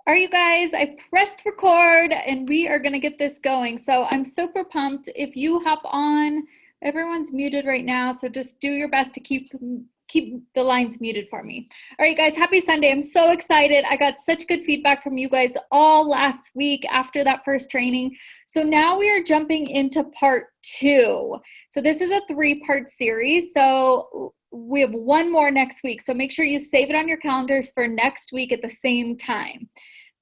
All right, you guys, I pressed record and we are going to get this going. So I'm super pumped. If you hop on, everyone's muted right now. So just do your best to keep the lines muted for me. All right, guys, happy Sunday. I'm so excited. I got such good feedback from you guys all last week after that first training. So now we are jumping into part 2. So this is a 3-part series. So we have one more next week. So make sure you save it on your calendars for next week at the same time.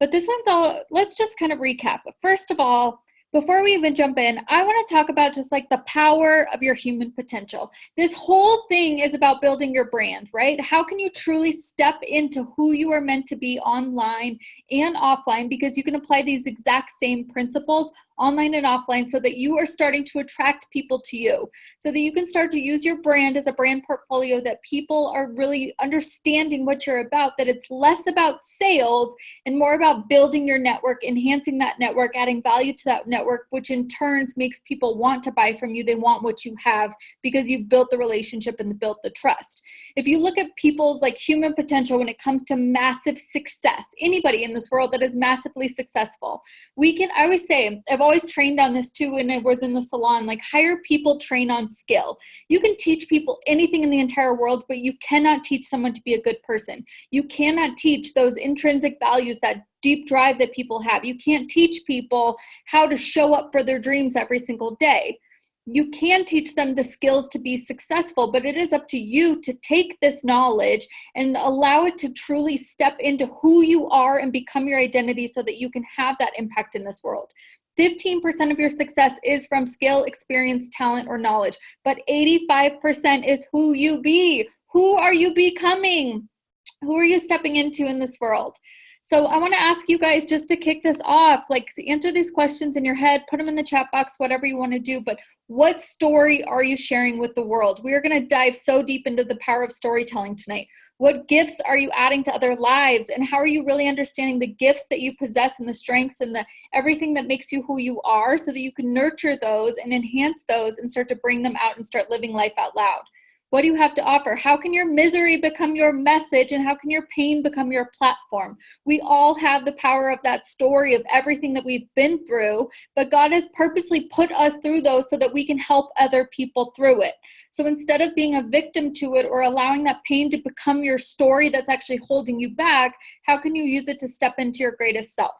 But this one's all, let's just kind of recap. First of all, before we even jump in, I want to talk about just like the power of your human potential. This whole thing is about building your brand, right? How can you truly step into who you are meant to be online and offline? Because you can apply these exact same principles online and offline so that you are starting to attract people to you, so that you can start to use your brand as a brand portfolio, that people are really understanding what you're about, that it's less about sales and more about building your network, enhancing that network, adding value to that network, which in turns makes people want to buy from you. They want what you have because you've built the relationship and built the trust. If you look at people's like human potential when it comes to massive success, anybody in this world that is massively successful, I always say, I've always trained on this too when I was in the salon, like hire people, train on skill. You can teach people anything in the entire world, but you cannot teach someone to be a good person. You cannot teach those intrinsic values, that deep drive that people have. You can't teach people how to show up for their dreams every single day. You can teach them the skills to be successful, but it is up to you to take this knowledge and allow it to truly step into who you are and become your identity so that you can have that impact in this world. 15% of your success is from skill, experience, talent, or knowledge, but 85% is who you be. Who are you becoming? Who are you stepping into in this world? So I want to ask you guys, just to kick this off, like answer these questions in your head, put them in the chat box, whatever you want to do, but what story are you sharing with the world? We are going to dive so deep into the power of storytelling tonight. What gifts are you adding to other lives? And how are you really understanding the gifts that you possess and the strengths and everything that makes you who you are, so that you can nurture those and enhance those and start to bring them out and start living life out loud? What do you have to offer? How can your misery become your message, and how can your pain become your platform? We all have the power of that story of everything that we've been through, but God has purposely put us through those so that we can help other people through it. So instead of being a victim to it or allowing that pain to become your story that's actually holding you back, how can you use it to step into your greatest self?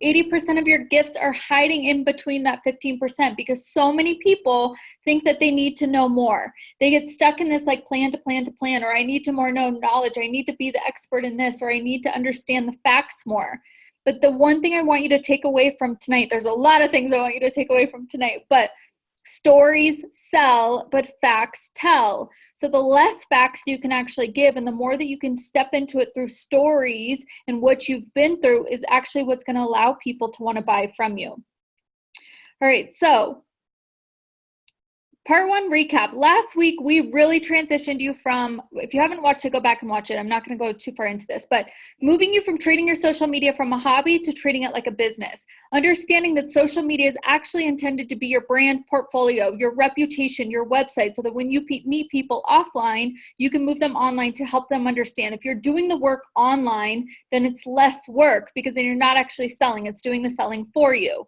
80% of your gifts are hiding in between that 15%, because so many people think that they need to know more. They get stuck in this like plan to plan to plan, or I need to more know knowledge, I need to be the expert in this, or I need to understand the facts more. But the one thing I want you to take away from tonight, there's a lot of things I want you to take away from tonight, but stories sell, but facts tell. So the less facts you can actually give, and the more that you can step into it through stories and what you've been through, is actually what's going to allow people to want to buy from you. All right, so Part 1 recap. Last week, we really transitioned you from, if you haven't watched it, go back and watch it. I'm not going to go too far into this, but moving you from treating your social media from a hobby to treating it like a business. Understanding that social media is actually intended to be your brand portfolio, your reputation, your website, so that when you meet people offline, you can move them online to help them understand. If you're doing the work online, then it's less work, because then you're not actually selling. It's doing the selling for you.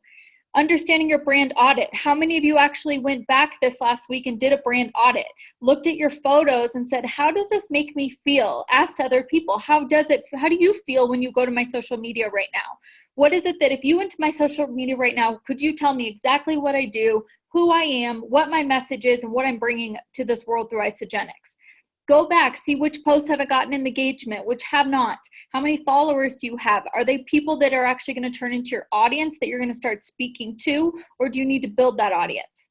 Understanding your brand audit. How many of you actually went back this last week and did a brand audit? Looked at your photos and said, how does this make me feel? Asked other people, how do you feel when you go to my social media right now? What is it that if you went to my social media right now, could you tell me exactly what I do, who I am, what my message is, and what I'm bringing to this world through Isagenix? Go back, see which posts have gotten an engagement, which have not. How many followers do you have? Are they people that are actually going to turn into your audience that you're going to start speaking to, or do you need to build that audience?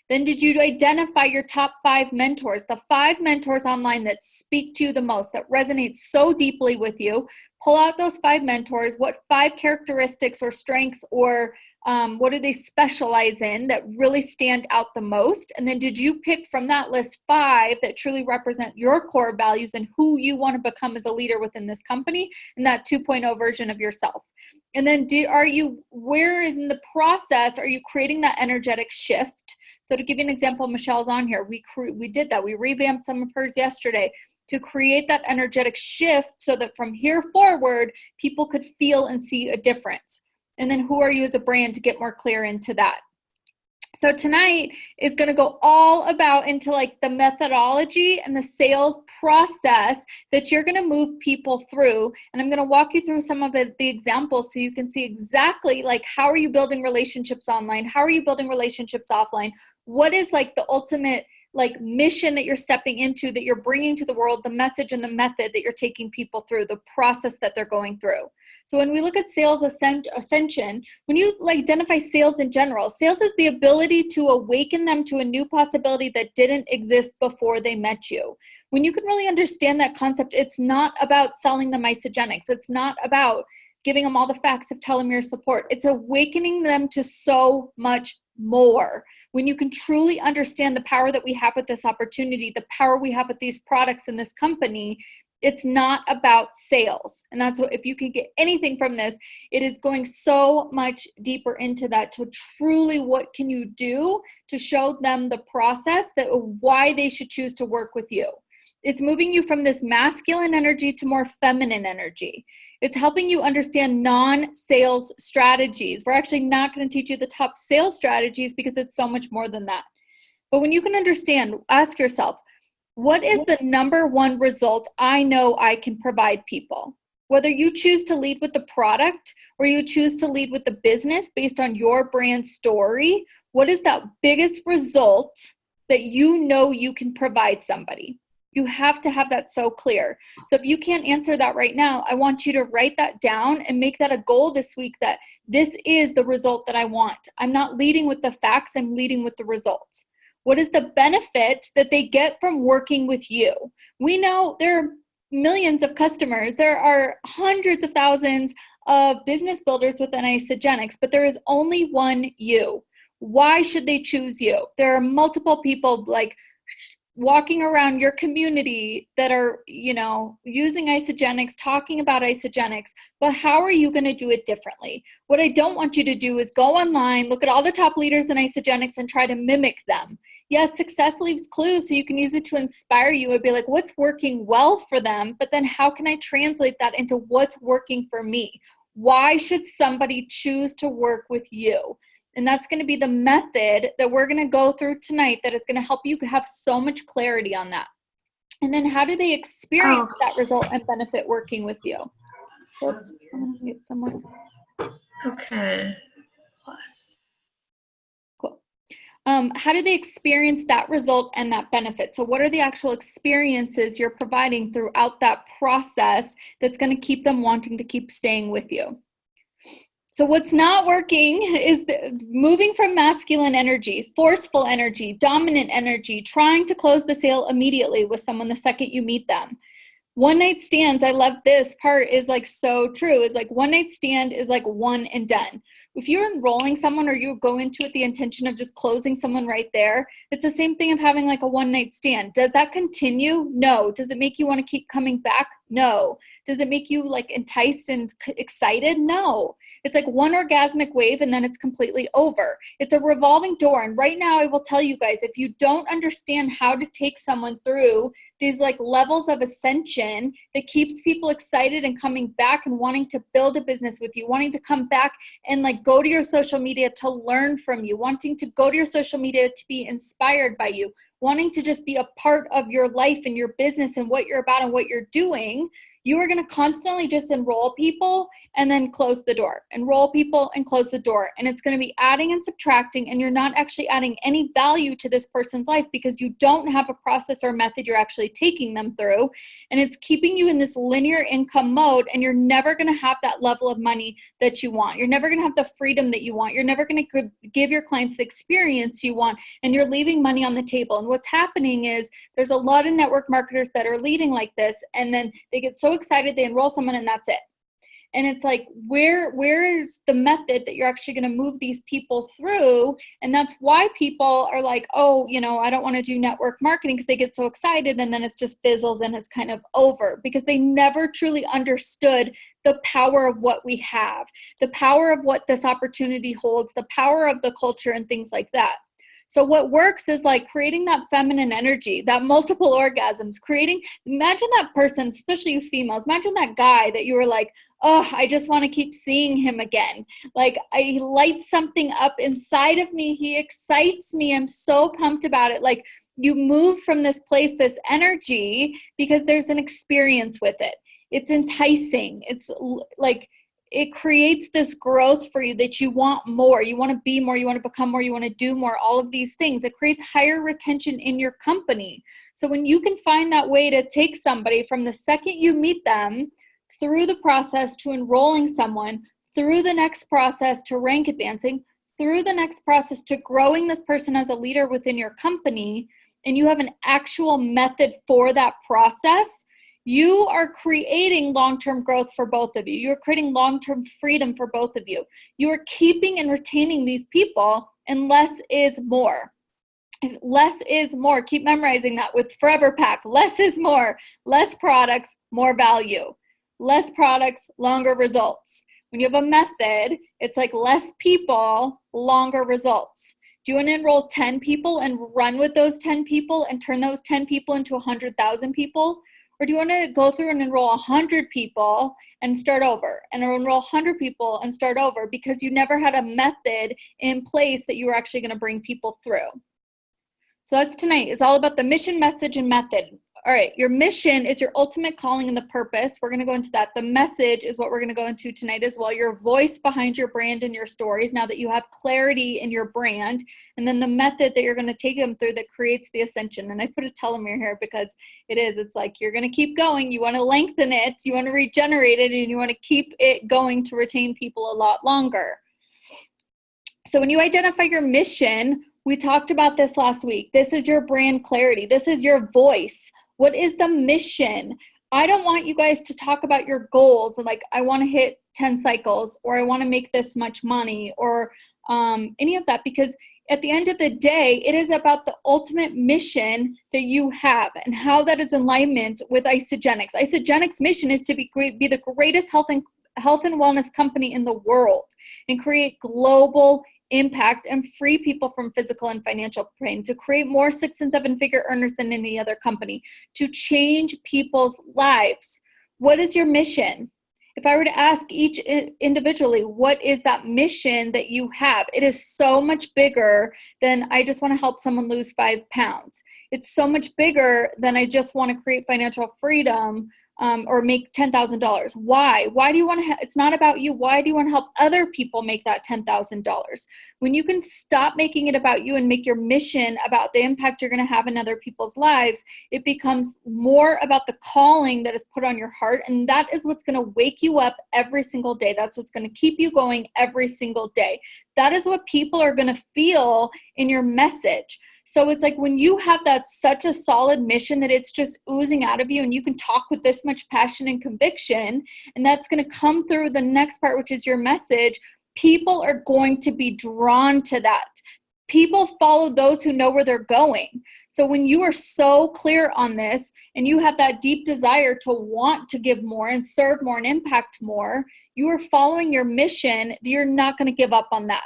Then did you identify your top 5 mentors, the 5 mentors online that speak to you the most, that resonate so deeply with you? Pull out those 5 mentors. What 5 characteristics or strengths or what do they specialize in that really stand out the most? And then did you pick from that list 5 that truly represent your core values and who you want to become as a leader within this company and that 2.0 version of yourself? And then where in the process are you creating that energetic shift? So to give you an example, Michelle's on here. We did that. We revamped some of hers yesterday. to create that energetic shift so that from here forward, people could feel and see a difference. And then who are you as a brand to get more clear into that? So tonight is going to go all about into like the methodology and the sales process that you're going to move people through. And I'm going to walk you through some of the examples so you can see exactly like how are you building relationships online? How are you building relationships offline? What is like the ultimate like mission that you're stepping into, that you're bringing to the world, the message and the method that you're taking people through, the process that they're going through. So when we look at sales ascension, when you like identify sales in general, sales is the ability to awaken them to a new possibility that didn't exist before they met you. When you can really understand that concept, it's not about selling them Isagenix. It's not about giving them all the facts of telomere support. It's awakening them to so much more. When you can truly understand the power that we have with this opportunity, the power we have with these products in this company, it's not about sales. And that's what, if you can get anything from this, it is going so much deeper into that to truly what can you do to show them the process that why they should choose to work with you. It's moving you from this masculine energy to more feminine energy. It's helping you understand non-sales strategies. We're actually not going to teach you the top sales strategies because it's so much more than that. But when you can understand, ask yourself, what is the number one result I know I can provide people? Whether you choose to lead with the product or you choose to lead with the business based on your brand story, what is that biggest result that you know you can provide somebody? You have to have that so clear. So if you can't answer that right now, I want you to write that down and make that a goal this week that this is the result that I want. I'm not leading with the facts, I'm leading with the results. What is the benefit that they get from working with you? We know there are millions of customers. There are hundreds of thousands of business builders within Isagenix, but there is only one you. Why should they choose you? There are multiple people like walking around your community that are, you know, using Isagenix, talking about Isagenix, but how are you going to do it differently? What I don't want you to do is go online, look at all the top leaders in Isagenix and try to mimic them. Yes, success leaves clues, so you can use it to inspire you and be like, what's working well for them? But then how can I translate that into what's working for me? Why should somebody choose to work with you? And that's going to be the method that we're going to go through tonight that is going to help you have so much clarity on that. And then how do they experience that result and benefit working with you? Oops, I'm going to get someone. Okay. Plus. Cool. How do they experience that result and that benefit? So what are the actual experiences you're providing throughout that process that's going to keep them wanting to keep staying with you? So what's not working is moving from masculine energy, forceful energy, dominant energy, trying to close the sale immediately with someone the second you meet them. One night stands, I love this part, is like so true. Is like one night stand is like one and done. If you're enrolling someone or you go into it the intention of just closing someone right there, it's the same thing of having like a one night stand. Does that continue? No. Does it make you want to keep coming back? No. Does it make you like enticed and excited? No. It's like one orgasmic wave and then it's completely over. It's a revolving door. And right now I will tell you guys, if you don't understand how to take someone through these like levels of ascension that keeps people excited and coming back and wanting to build a business with you, wanting to come back and like go to your social media to learn from you, wanting to go to your social media to be inspired by you, wanting to just be a part of your life and your business and what you're about and what you're doing, you are going to constantly just enroll people and then close the door, enroll people and close the door. And it's going to be adding and subtracting, and you're not actually adding any value to this person's life because you don't have a process or method you're actually taking them through. And it's keeping you in this linear income mode, and you're never going to have that level of money that you want. You're never going to have the freedom that you want. You're never going to give your clients the experience you want, and you're leaving money on the table. And what's happening is there's a lot of network marketers that are leading like this, and then they get so excited, they enroll someone, and that's it. And it's like, where's the method that you're actually going to move these people through? And that's why people are like, oh, you know, I don't want to do network marketing, because they get so excited and then it's just fizzles and it's kind of over, because they never truly understood the power of what we have, the power of what this opportunity holds, the power of the culture and things like that. So what works is like creating that feminine energy, that multiple orgasms, imagine that person, especially you females, imagine that guy that you were like, oh, I just want to keep seeing him again. Like I light something up inside of me. He excites me. I'm so pumped about it. Like you move from this place, this energy, because there's an experience with it. It's enticing. It's like, it creates this growth for you that you want more. You want to be more. You want to become more. You want to do more. All of these things. It creates higher retention in your company. So when you can find that way to take somebody from the second you meet them through the process to enrolling someone, through the next process to rank advancing, through the next process to growing this person as a leader within your company, and you have an actual method for that process, you are creating long-term growth for both of you. You're creating long-term freedom for both of you. You are keeping and retaining these people, and less is more. Less is more. Keep memorizing that with Forever Pack. Less is more. Less products, more value. Less products, longer results. When you have a method, it's like less people, longer results. Do you want to enroll 10 people and run with those 10 people and turn those 10 people into 100,000 people? Or do you want to go through and enroll 100 people and start over, and enroll 100 people and start over because you never had a method in place that you were actually going to bring people through? So that's tonight. It's all about the mission, message, and method. All right, your mission is your ultimate calling and the purpose. We're going to go into that. The message is what we're going to go into tonight as well. Your voice behind your brand and your stories, now that you have clarity in your brand. And then the method that you're going to take them through that creates the ascension. And I put a telomere here because it's like you're going to keep going. You want to lengthen it. You want to regenerate it. And you want to keep it going to retain people a lot longer. So when you identify your mission, we talked about this last week. This is your brand clarity. This is your voice. What is the mission? I don't want you guys to talk about your goals and like, I want to hit 10 cycles, or I want to make this much money, or any of that, because at the end of the day, it is about the ultimate mission that you have and how that is in alignment with Isagenix. Isagenix mission is to be the greatest health and wellness company in the world and create global impact and free people from physical and financial pain, to create more 6- and 7-figure earners than any other company, to change people's lives. What is your mission? If I were to ask each individually, what is that mission that you have? It is so much bigger than I just want to help someone lose 5 pounds. It's so much bigger than I just want to create financial freedom or make $10,000. Why? Why do you want to? It's not about you. Why do you want to help other people make that $10,000? When you can stop making it about you and make your mission about the impact you're going to have in other people's lives, it becomes more about the calling that is put on your heart, and that is what's going to wake you up every single day. That's what's going to keep you going every single day. That is what people are going to feel in your message. So it's like when you have that such a solid mission that it's just oozing out of you, and you can talk with this much passion and conviction, and that's going to come through the next part, which is your message, people are going to be drawn to that. People follow those who know where they're going. So when you are so clear on this and you have that deep desire to want to give more and serve more and impact more, you are following your mission. You're not going to give up on that.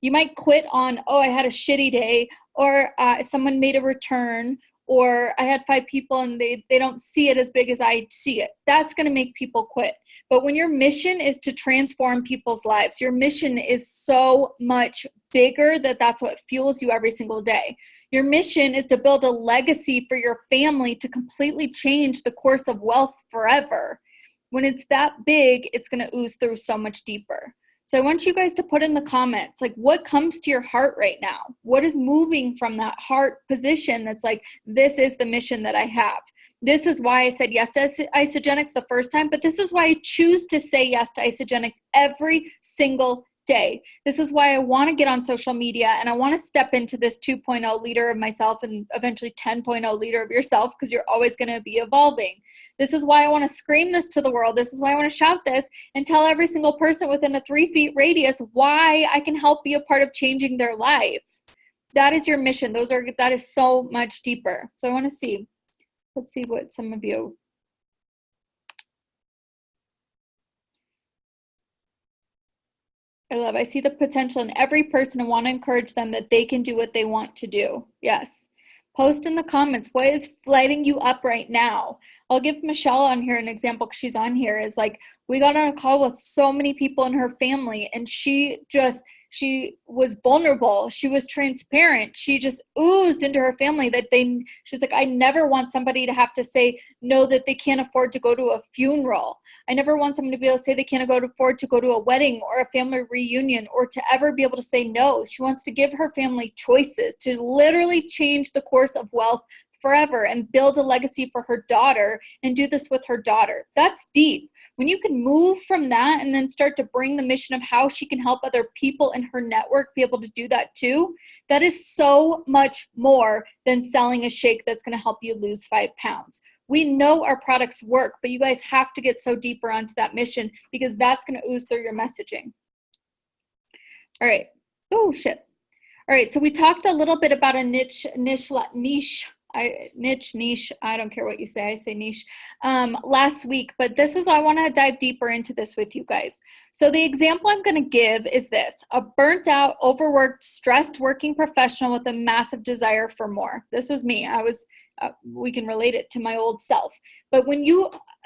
You might quit on, oh, I had a shitty day, or someone made a return, or I had 5 people and they don't see it as big as I see it. That's going to make people quit. But when your mission is to transform people's lives, your mission is so much bigger that's what fuels you every single day. Your mission is to build a legacy for your family to completely change the course of wealth forever. When it's that big, it's going to ooze through so much deeper. So I want you guys to put in the comments, like, what comes to your heart right now? What is moving from that heart position that's like, this is the mission that I have. This is why I said yes to Isagenix the first time, but this is why I choose to say yes to Isagenix every single day. This is why I want to get on social media, and I want to step into this 2.0 leader of myself and eventually 10.0 leader of yourself, because you're always going to be evolving. This is why I want to scream this to the world. This is why I want to shout this and tell every single person within a 3 feet radius why I can help be a part of changing their life. That is your mission. That is so much deeper. So I want to see. Let's see what some of you. I see the potential in every person and want to encourage them that they can do what they want to do. Yes. Post in the comments, what is lighting you up right now? I'll give Michelle on here an example because she's on here. Is like, we got on a call with so many people in her family, and she was vulnerable. She was transparent. She just oozed into her family that she's like, I never want somebody to have to say no, that they can't afford to go to a funeral. I never want someone to be able to say they can't afford to go to a wedding or a family reunion, or to ever be able to say no. She wants to give her family choices to literally change the course of wealth forever and build a legacy for her daughter and do this with her daughter. That's deep. When you can move from that and then start to bring the mission of how she can help other people in her network be able to do that too, that is so much more than selling a shake that's going to help you lose 5 pounds. We know our products work, but you guys have to get so deeper onto that mission, because that's going to ooze through your messaging. All right. Oh, shit. All right. So we talked a little bit about a niche. I don't care what you say. I say niche last week, but I want to dive deeper into this with you guys. So the example I'm going to give is this: a burnt out, overworked, stressed working professional with a massive desire for more. This was me. We can relate it to my old self. But when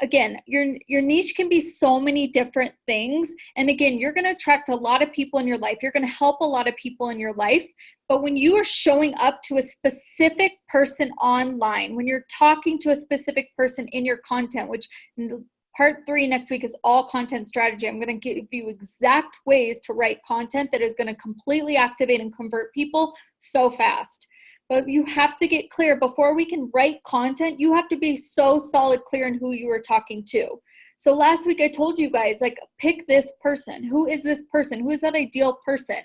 again, your niche can be so many different things. And again, you're going to attract a lot of people in your life. You're going to help a lot of people in your life. But when you are showing up to a specific person online, when you're talking to a specific person in your content, which part 3 next week is all content strategy. I'm going to give you exact ways to write content that is going to completely activate and convert people so fast. But you have to get clear before we can write content. You have to be so solid, clear in who you are talking to. So last week I told you guys, like, pick this person. Who is this person? Who is that ideal person?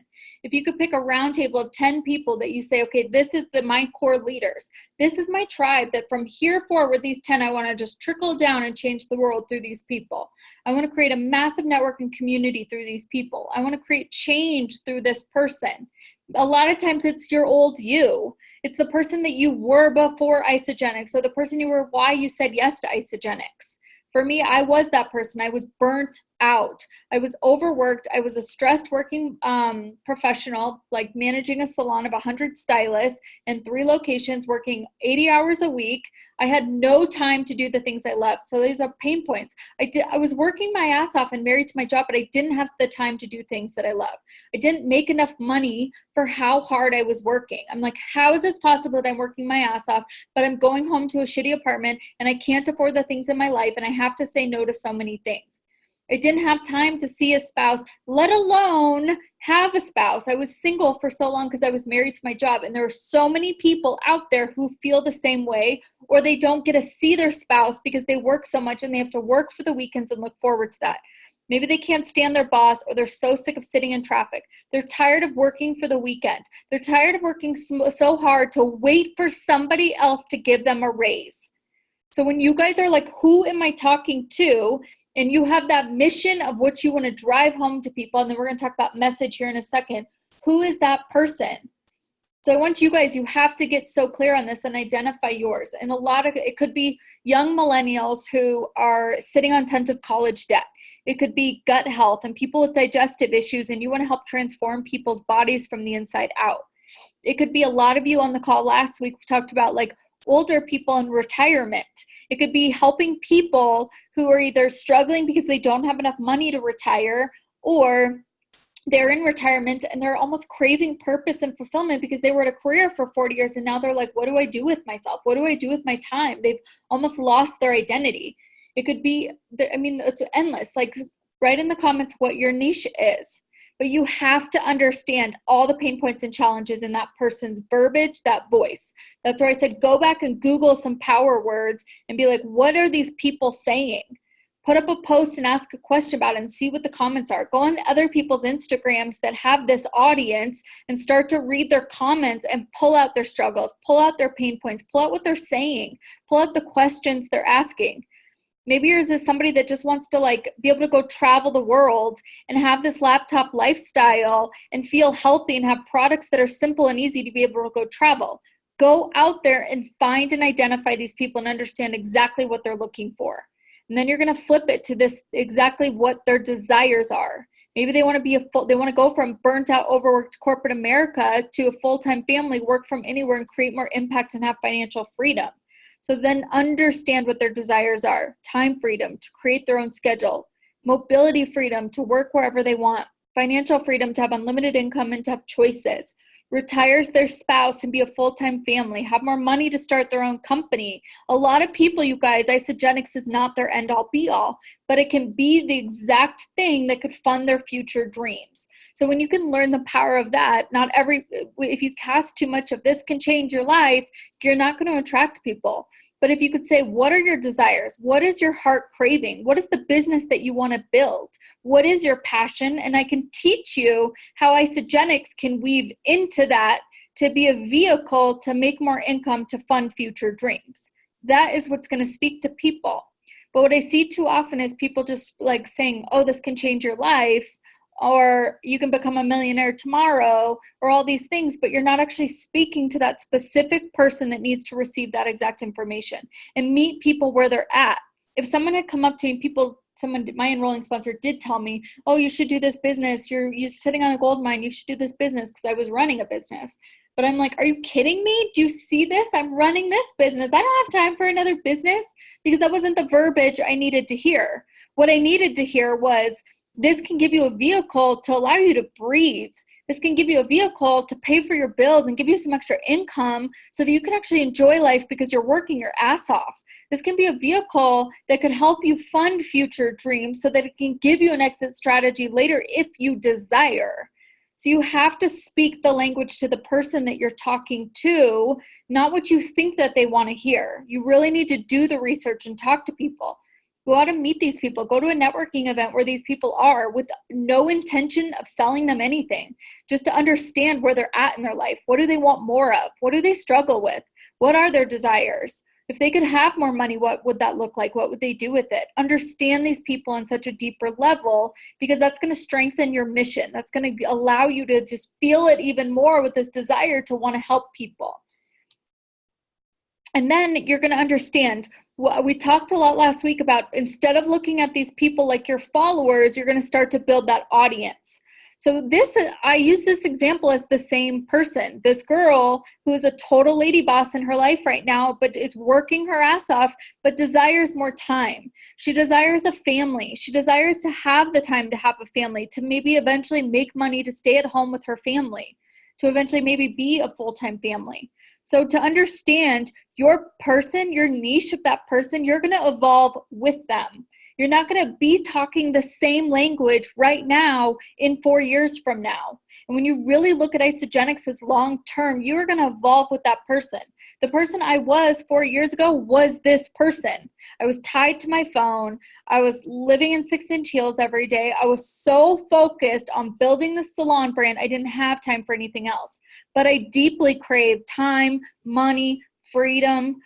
If you could pick a round table of 10 people that you say, okay, this is my core leaders. This is my tribe that from here forward, these 10, I want to just trickle down and change the world through these people. I want to create a massive network and community through these people. I want to create change through this person. A lot of times it's your old you. It's the person that you were before Isagenix, or the person you were why you said yes to Isagenix. For me, I was that person. I was burnt out. I was overworked. I was a stressed working professional, like managing a salon of 100 stylists in 3 locations, working 80 hours a week. I had no time to do the things I loved. So these are pain points. I was working my ass off and married to my job, but I didn't have the time to do things that I love. I didn't make enough money for how hard I was working. I'm like, how is this possible that I'm working my ass off, but I'm going home to a shitty apartment and I can't afford the things in my life and I have to say no to so many things? I didn't have time to see a spouse, let alone have a spouse. I was single for so long because I was married to my job. And there are so many people out there who feel the same way, or they don't get to see their spouse because they work so much and they have to work for the weekends and look forward to that. Maybe they can't stand their boss, or they're so sick of sitting in traffic. They're tired of working for the weekend. They're tired of working so hard to wait for somebody else to give them a raise. So when you guys are like, who am I talking to? And you have that mission of what you want to drive home to people. And then we're going to talk about message here in a second. Who is that person? So I want you guys, you have to get so clear on this and identify yours. And it could be young millennials who are sitting on tons of college debt. It could be gut health and people with digestive issues, and you want to help transform people's bodies from the inside out. It could be a lot of you on the call last week. We talked about like older people in retirement. It could be helping people who are either struggling because they don't have enough money to retire, or they're in retirement and they're almost craving purpose and fulfillment because they were at a career for 40 years and now they're like, what do I do with myself? What do I do with my time? They've almost lost their identity. It could be, it's endless. Like, write in the comments what your niche is. But you have to understand all the pain points and challenges in that person's verbiage, that voice. That's where I said, go back and Google some power words and be like, what are these people saying? Put up a post and ask a question about it and see what the comments are. Go on other people's Instagrams that have this audience and start to read their comments and pull out their struggles, pull out their pain points, pull out what they're saying, pull out the questions they're asking. Maybe yours is somebody that just wants to like be able to go travel the world and have this laptop lifestyle and feel healthy and have products that are simple and easy to be able to go travel. Go out there and find and identify these people and understand exactly what they're looking for. And then you're going to flip it to this exactly what their desires are. Maybe they want to go from burnt out, overworked corporate America to a full-time family, work from anywhere and create more impact and have financial freedom. So then understand what their desires are. Time freedom to create their own schedule, mobility freedom to work wherever they want, financial freedom to have unlimited income and to have choices, retires their spouse and be a full-time family, have more money to start their own company. A lot of people, you guys, Isagenix is not their end-all be-all, but it can be the exact thing that could fund their future dreams. So when you can learn the power of that, if you cast too much of this can change your life, you're not going to attract people. But if you could say, what are your desires? What is your heart craving? What is the business that you want to build? What is your passion? And I can teach you how Isagenix can weave into that to be a vehicle to make more income to fund future dreams. That is what's going to speak to people. But what I see too often is people just like saying, oh, this can change your life, or you can become a millionaire tomorrow, or all these things, but you're not actually speaking to that specific person that needs to receive that exact information and meet people where they're at. If someone had come up to me, my enrolling sponsor did tell me, oh, you should do this business. You're sitting on a gold mine. You should do this business, because I was running a business. But I'm like, are you kidding me? Do you see this? I'm running this business. I don't have time for another business, because that wasn't the verbiage I needed to hear. What I needed to hear was, this can give you a vehicle to allow you to breathe. This can give you a vehicle to pay for your bills and give you some extra income so that you can actually enjoy life because you're working your ass off. This can be a vehicle that could help you fund future dreams so that it can give you an exit strategy later if you desire. So you have to speak the language to the person that you're talking to, not what you think that they want to hear. You really need to do the research and talk to people. Go out and meet these people. Go to a networking event where these people are with no intention of selling them anything, just to understand where they're at in their life. What do they want more of? What do they struggle with? What are their desires? If they could have more money, what would that look like? What would they do with it? Understand these people on such a deeper level, because that's going to strengthen your mission. That's going to allow you to just feel it even more with this desire to want to help people. And then you're going to understand. We talked a lot last week about, instead of looking at these people like your followers, you're going to start to build that audience. So I use this example as the same person. This girl who is a total lady boss in her life right now, but is working her ass off, but desires more time. She desires a family. She desires to have the time to have a family, to maybe eventually make money to stay at home with her family, to eventually maybe be a full-time family. So to understand your person, your niche of that person, you're going to evolve with them. You're not going to be talking the same language right now in 4 years from now. And when you really look at Isagenix as long-term, you are going to evolve with that person. The person I was 4 years ago was this person. I was tied to my phone. I was living in 6-inch heels every day. I was so focused on building the salon brand, I didn't have time for anything else. But I deeply craved time, money, freedom,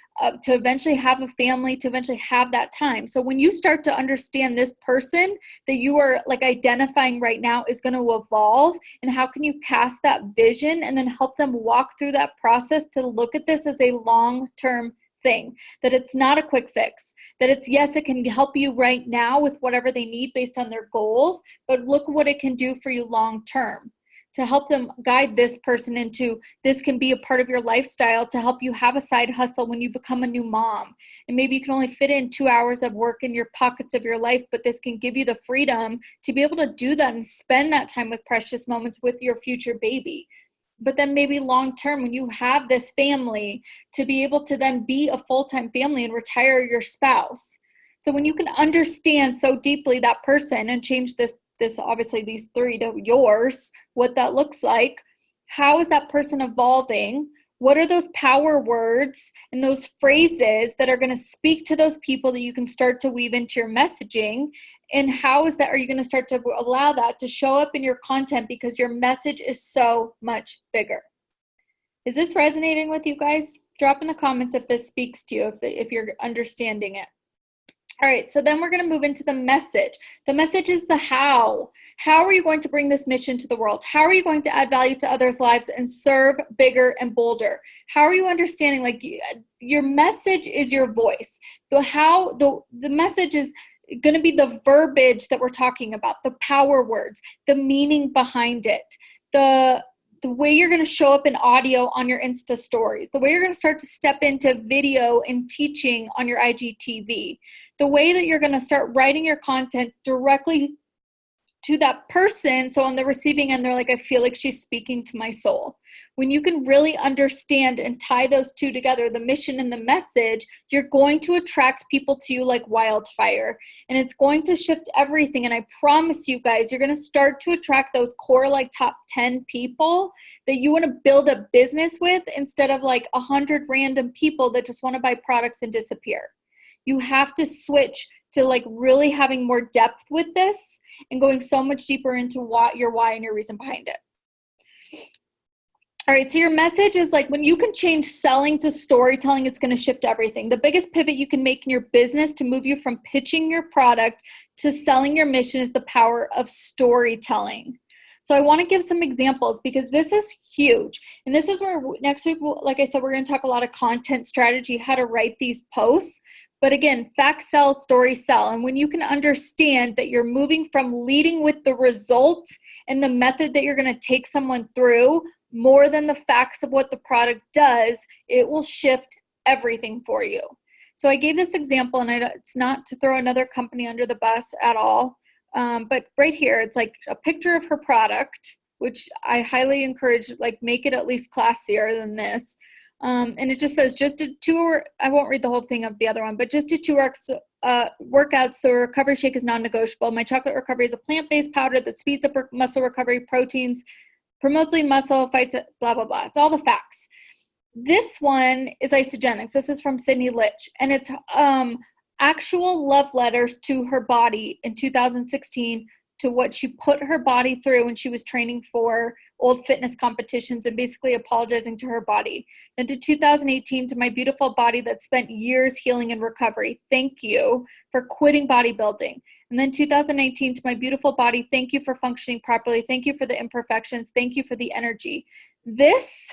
to eventually have a family, to eventually have that time. So when you start to understand this person that you are like identifying right now is going to evolve, and how can you cast that vision and then help them walk through that process to look at this as a long-term thing, that it's not a quick fix, that it's, yes, it can help you right now with whatever they need based on their goals, but look what it can do for you long-term, to help them guide this person into, this can be a part of your lifestyle to help you have a side hustle when you become a new mom. And maybe you can only fit in 2 hours of work in your pockets of your life, but this can give you the freedom to be able to do that and spend that time with precious moments with your future baby. But then maybe long-term, when you have this family, to be able to then be a full-time family and retire your spouse. So when you can understand so deeply that person and change this obviously these 3 to yours, what that looks like, how is that person evolving? What are those power words and those phrases that are going to speak to those people that you can start to weave into your messaging? And how are you going to start to allow that to show up in your content, because your message is so much bigger? Is this resonating with you guys? Drop in the comments if this speaks to you, if you're understanding it. All right, so then we're going to move into the message. The message is the how. How are you going to bring this mission to the world? How are you going to add value to others' lives and serve bigger and bolder? How are you understanding, like, your message is your voice. The message is going to be the verbiage that we're talking about, the power words, the meaning behind it, the way you're going to show up in audio on your Insta stories, the way you're going to start to step into video and teaching on your IGTV, the way that you're going to start writing your content directly to that person. So on the receiving end, they're like, I feel like she's speaking to my soul. When you can really understand and tie those two together, the mission and the message, you're going to attract people to you like wildfire. And it's going to shift everything. And I promise you guys, you're going to start to attract those core like top 10 people that you want to build a business with, instead of like 100 random people that just want to buy products and disappear. You have to switch to like really having more depth with this and going so much deeper into what your why and your reason behind it. All right, so your message is like, when you can change selling to storytelling, it's going to shift everything. The biggest pivot you can make in your business to move you from pitching your product to selling your mission is the power of storytelling. So I want to give some examples because this is huge. And this is where next week, like I said, we're going to talk a lot of content strategy, how to write these posts. But again, fact sell, story sell. And when you can understand that you're moving from leading with the results and the method that you're going to take someone through more than the facts of what the product does, it will shift everything for you. So I gave this example, and it's not to throw another company under the bus at all. But right here, it's like a picture of her product, which I highly encourage, like make it at least classier than this. And it just says, just did I won't read the whole thing of the other one, but just did 2 workouts, so recovery shake is non-negotiable. My chocolate recovery is a plant-based powder that speeds up muscle recovery, proteins, promotes lean muscle, fights it, blah, blah, blah. It's all the facts. This one is Isagenix. This is from Sydney Litch, and it's actual love letters to her body in 2016 to what she put her body through when she was training for old fitness competitions and basically apologizing to her body. Then to 2018, to my beautiful body that spent years healing and recovery. Thank you for quitting bodybuilding. And then 2018, to my beautiful body, thank you for functioning properly. Thank you for the imperfections. Thank you for the energy. This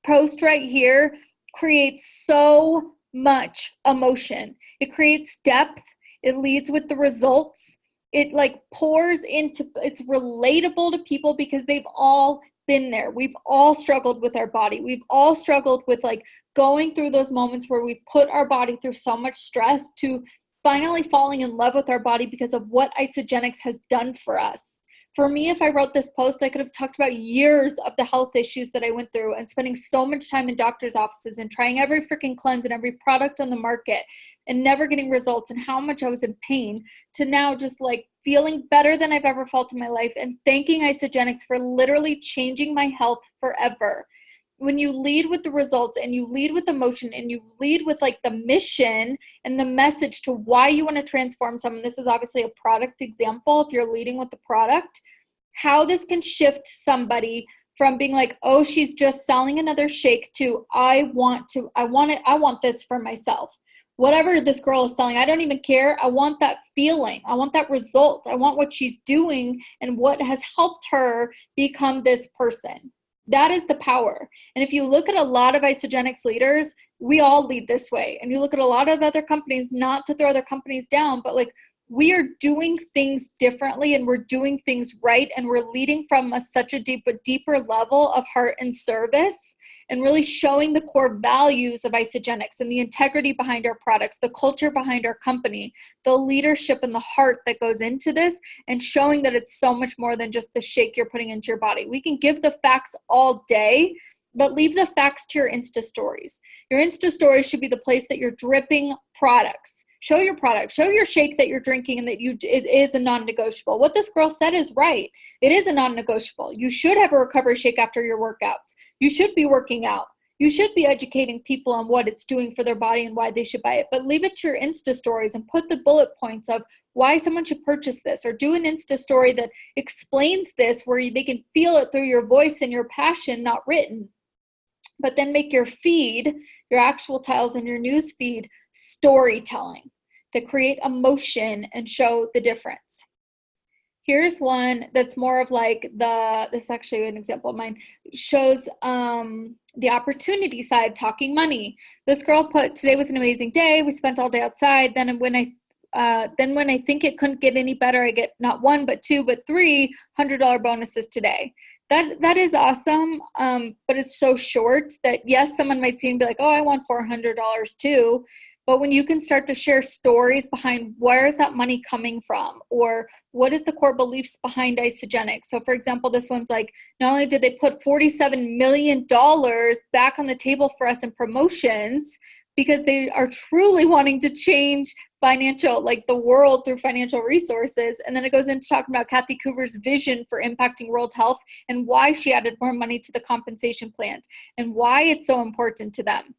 post right here creates so much emotion. It creates depth. It leads with the results. It like pours into, it's relatable to people because they've all been there. We've all struggled with our body. We've all struggled with like going through those moments where we put our body through so much stress to finally falling in love with our body because of what Isagenix has done for us. For me, if I wrote this post, I could have talked about years of the health issues that I went through and spending so much time in doctor's offices and trying every freaking cleanse and every product on the market and never getting results and how much I was in pain, to now just like feeling better than I've ever felt in my life and thanking Isagenix for literally changing my health forever. When you lead with the results and you lead with emotion and you lead with like the mission and the message to why you want to transform someone, this is obviously a product example. If you're leading with the product, how this can shift somebody from being like, oh, she's just selling another shake to I want this for myself. Whatever this girl is selling, I don't even care. I want that feeling. I want that result. I want what she's doing and what has helped her become this person. That is the power. And if you look at a lot of Isagenix leaders, we all lead this way. And you look at a lot of other companies, not to throw other companies down, but like we are doing things differently and we're doing things right. And we're leading from such a deeper level of heart and service and really showing the core values of Isagenix and the integrity behind our products, the culture behind our company, the leadership and the heart that goes into this, and showing that it's so much more than just the shake you're putting into your body. We can give the facts all day, but leave the facts to your Insta stories. Your Insta stories should be the place that you're dripping products. Show your product, show your shake that you're drinking and that it is a non-negotiable. What this girl said is right. It is a non-negotiable. You should have a recovery shake after your workouts. You should be working out. You should be educating people on what it's doing for their body and why they should buy it. But leave it to your Insta stories and put the bullet points of why someone should purchase this, or do an Insta story that explains this where they can feel it through your voice and your passion, not written. But then make your feed, your actual tiles in your news feed, storytelling that create emotion and show the difference. Here's one that's more of like this is actually an example of mine, shows the opportunity side, talking money. This girl put, today was an amazing day. We spent all day outside. Then when I then when I think it couldn't get any better, I get not one, but two, but $300 bonuses today. That is awesome. But it's so short that yes, someone might see and be like, oh, I want $400 too. But when you can start to share stories behind where is that money coming from, or what is the core beliefs behind Isagenix? So for example, this one's like, not only did they put $47 million back on the table for us in promotions, because they are truly wanting to change financial, like the world through financial resources. And then it goes into talking about Kathy Coover's vision for impacting world health and why she added more money to the compensation plan and why it's so important to them.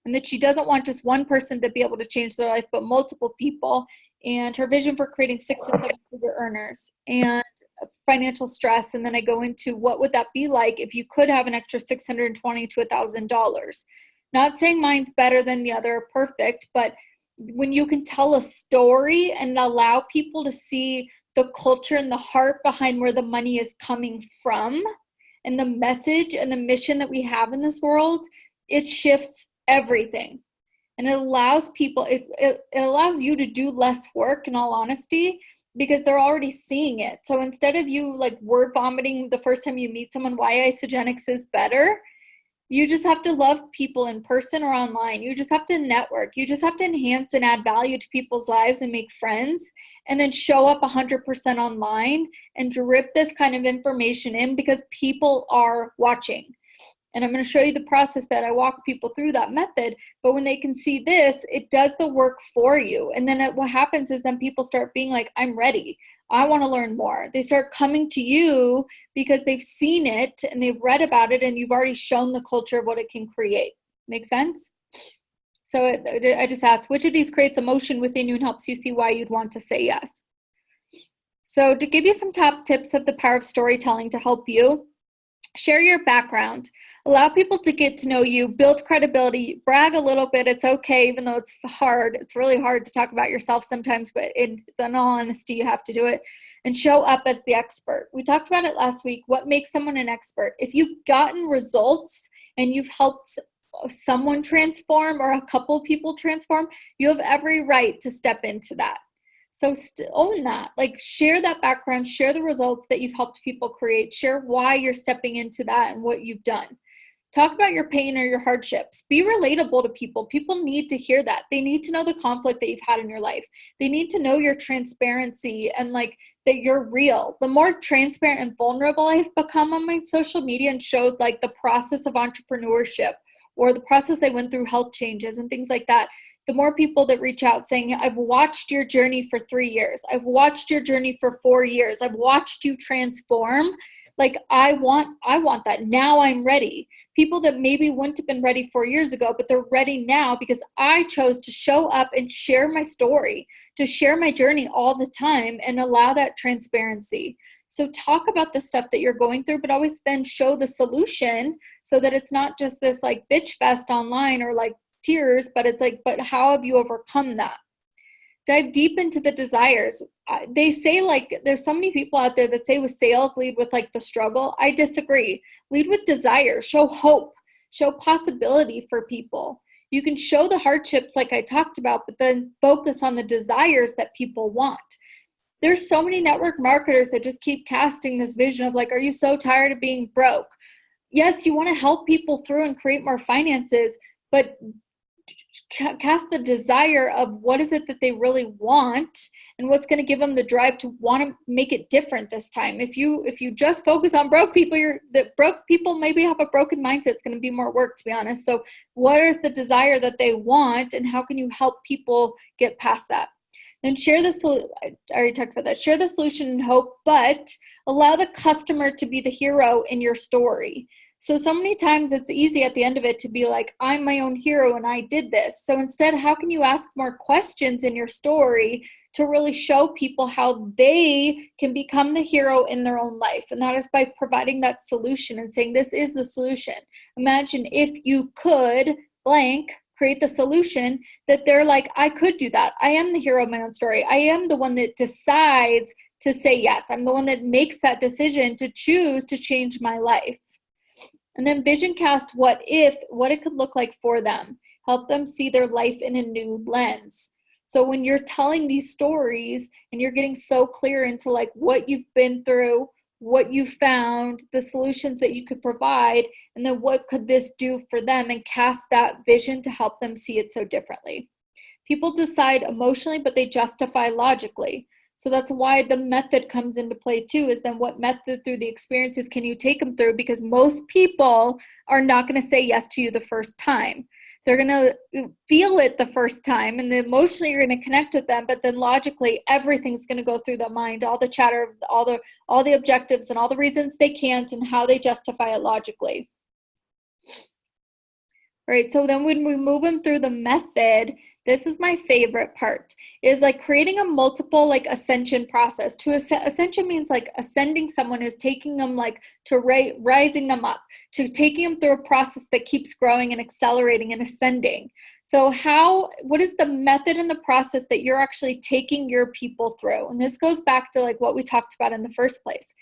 And that she doesn't want just one person to be able to change their life, but multiple people. And her vision for creating 6 and 7 figure earners and financial stress. And then I go into what would that be like if you could have an extra $620 to $1,000. Not saying mine's better than the other, perfect, but when you can tell a story and allow people to see the culture and the heart behind where the money is coming from and the message and the mission that we have in this world, it shifts everything. And it allows people, it allows you to do less work, in all honesty, because they're already seeing it. So instead of you like word vomiting the first time you meet someone why Isagenix is better, you just have to love people in person or online. You just have to network. You just have to enhance and add value to people's lives and make friends, and then show up 100% online and drip this kind of information in because people are watching. And I'm going to show you the process that I walk people through that method. But when they can see this, it does the work for you. And then what happens is then people start being like, I'm ready. I want to learn more. They start coming to you because they've seen it and they've read about it and you've already shown the culture of what it can create. Make sense? So I just asked, which of these creates emotion within you and helps you see why you'd want to say yes? So to give you some top tips of the power of storytelling to help you, share your background. Allow people to get to know you, build credibility, brag a little bit. It's okay, even though it's hard. It's really hard to talk about yourself sometimes, but it's in all honesty, you have to do it. And show up as the expert. We talked about it last week. What makes someone an expert? If you've gotten results and you've helped someone transform or a couple of people transform, you have every right to step into that. So own that, like share that background, share the results that you've helped people create, share why you're stepping into that and what you've done. Talk about your pain or your hardships. Be relatable to people. People need to hear that. They need to know the conflict that you've had in your life. They need to know your transparency and like that you're real. The more transparent and vulnerable I've become on my social media and showed like the process of entrepreneurship or the process I went through, health changes and things like that, the more people that reach out saying, I've watched your journey for 3 years. I've watched your journey for 4 years. I've watched you transform. Like, I want that. Now I'm ready. People that maybe wouldn't have been ready 4 years ago, but they're ready now because I chose to show up and share my story, to share my journey all the time and allow that transparency. So talk about the stuff that you're going through, but always then show the solution so that it's not just this like bitch fest online or like tears, but it's like, but how have you overcome that? Dive deep into the desires. They say like, there's so many people out there that say with sales, lead with like the struggle. I disagree. Lead with desire, show hope, show possibility for people. You can show the hardships like I talked about, but then focus on the desires that people want. There's so many network marketers that just keep casting this vision of like, are you so tired of being broke? Yes, you want to help people through and create more finances, but cast the desire of what is it that they really want and what's going to give them the drive to want to make it different this time. If you just focus on broke people, broke people maybe have a broken mindset. It's going to be more work, to be honest. So what is the desire that they want and how can you help people get past that? Then share the I already talked about that. Share the solution and hope, but allow the customer to be the hero in your story. So many times it's easy at the end of it to be like, I'm my own hero and I did this. So instead, how can you ask more questions in your story to really show people how they can become the hero in their own life? And that is by providing that solution and saying, this is the solution. Imagine if you could blank create the solution that they're like, I could do that. I am the hero of my own story. I am the one that decides to say yes. I'm the one that makes that decision to choose to change my life. And then vision cast what it could look like for them. Help them see their life in a new lens. So when you're telling these stories and you're getting so clear into like what you've been through, what you found, the solutions that you could provide, and then what could this do for them, and cast that vision to help them see it so differently. People decide emotionally, but they justify logically. So that's why the method comes into play too, is then what method through the experiences can you take them through? Because most people are not going to say yes to you the first time. They're going to feel it the first time, and then emotionally you're going to connect with them, but then logically everything's going to go through the mind, all the chatter, all the objectives and all the reasons they can't and how they justify it logically. Right, so then when we move them through the method, this is my favorite part, is like creating a multiple like ascension process. To ascension means like ascending someone is taking them like to rising them up, to taking them through a process that keeps growing and accelerating and ascending. So what is the method and the process that you're actually taking your people through? And this goes back to like what we talked about in the first place.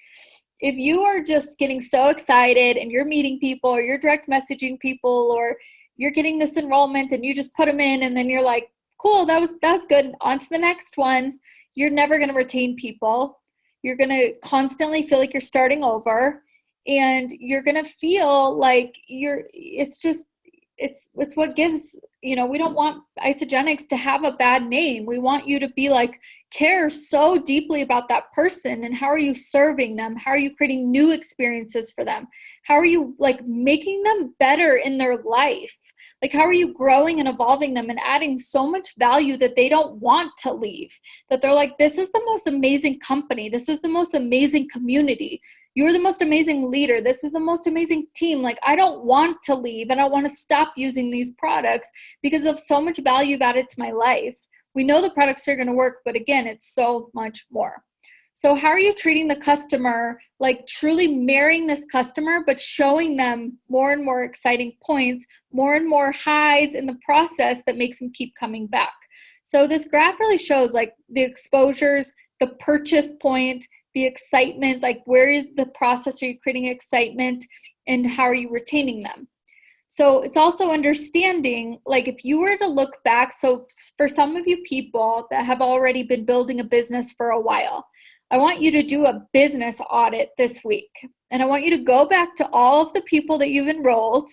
If you are just getting so excited and you're meeting people, or you're direct messaging people, or you're getting this enrollment and you just put them in and then you're like, cool, that was good, on to the next one, you're never going to retain people. You're going to constantly feel like you're starting over, and you're going to feel like it's what gives, we don't want Isagenix to have a bad name. We want you to be like, care so deeply about that person, and how are you serving them? How are you creating new experiences for them? How are you like making them better in their life? Like, how are you growing and evolving them and adding so much value that they don't want to leave? That they're like, this is the most amazing company. This is the most amazing community. You're the most amazing leader. This is the most amazing team. Like, I don't want to leave, and I want to stop using these products because of so much value you've added to my life. We know the products are going to work, but again, it's so much more. So how are you treating the customer, like truly marrying this customer, but showing them more and more exciting points, more and more highs in the process that makes them keep coming back? So this graph really shows like the exposures, the purchase point, the excitement, like where is the process, are you creating excitement, and how are you retaining them? So it's also understanding, like if you were to look back, so for some of you people that have already been building a business for a while, I want you to do a business audit this week. And I want you to go back to all of the people that you've enrolled,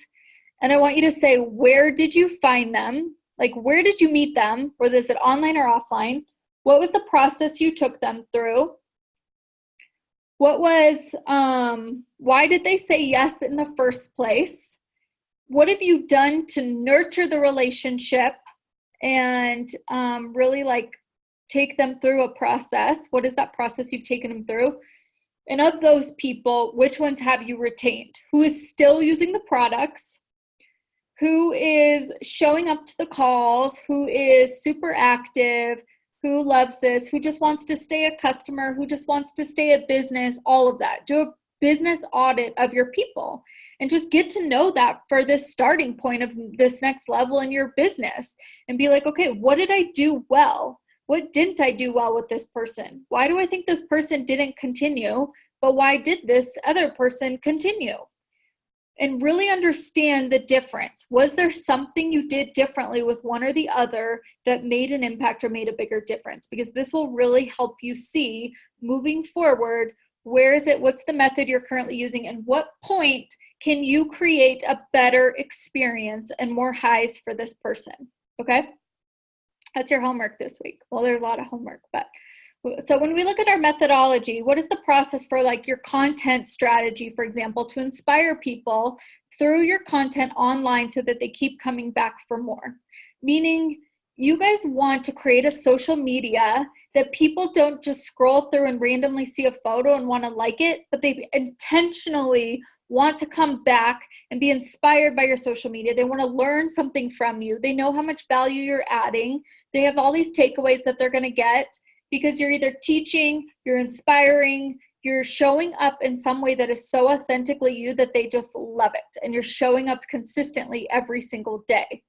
and I want you to say, where did you find them? Like, where did you meet them? Whether it's online or offline? What was the process you took them through? What was, why did they say yes in the first place? What have you done to nurture the relationship and really like take them through a process? What is that process you've taken them through? And of those people, which ones have you retained? Who is still using the products? Who is showing up to the calls? Who is super active? Who loves this? Who just wants to stay a customer? Who just wants to stay a business? All of that. Do a business audit of your people and just get to know that for this starting point of this next level in your business, and be like, okay, what did I do well? What didn't I do well with this person? Why do I think this person didn't continue, but why did this other person continue? And really understand the difference. Was there something you did differently with one or the other that made an impact or made a bigger difference? Because this will really help you see moving forward, where is it, what's the method you're currently using, and what point can you create a better experience and more highs for this person, okay? That's your homework this week. Well, there's a lot of homework, but so when we look at our methodology, what is the process for like your content strategy, for example, to inspire people through your content online so that they keep coming back for more? Meaning you guys want to create a social media that people don't just scroll through and randomly see a photo and want to like it, but they intentionally want to come back and be inspired by your social media. They want to learn something from you. They know how much value you're adding. They have all these takeaways that they're going to get because you're either teaching, you're inspiring, you're showing up in some way that is so authentically you that they just love it. And you're showing up consistently every single day.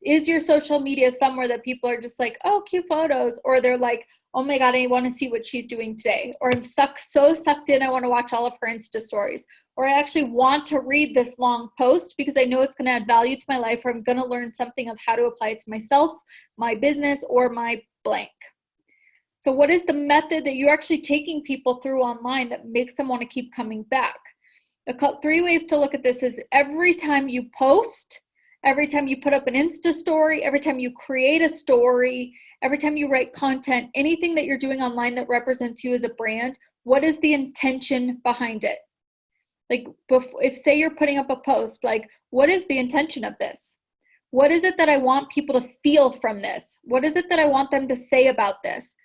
Is your social media somewhere that people are just like, oh, cute photos? Or they're like, oh my God, I want to see what she's doing today. Or I'm so sucked in, I want to watch all of her Insta stories. Or I actually want to read this long post because I know it's going to add value to my life, or I'm going to learn something of how to apply it to myself, my business, or my blank. So what is the method that you're actually taking people through online that makes them want to keep coming back? 3 ways to look at this is every time you post, every time you put up an Insta story, every time you create a story, every time you write content, anything that you're doing online that represents you as a brand, what is the intention behind it? Like, if say you're putting up a post, like, what is the intention of this? What is it that I want people to feel from this? What is it that I want them to say about this?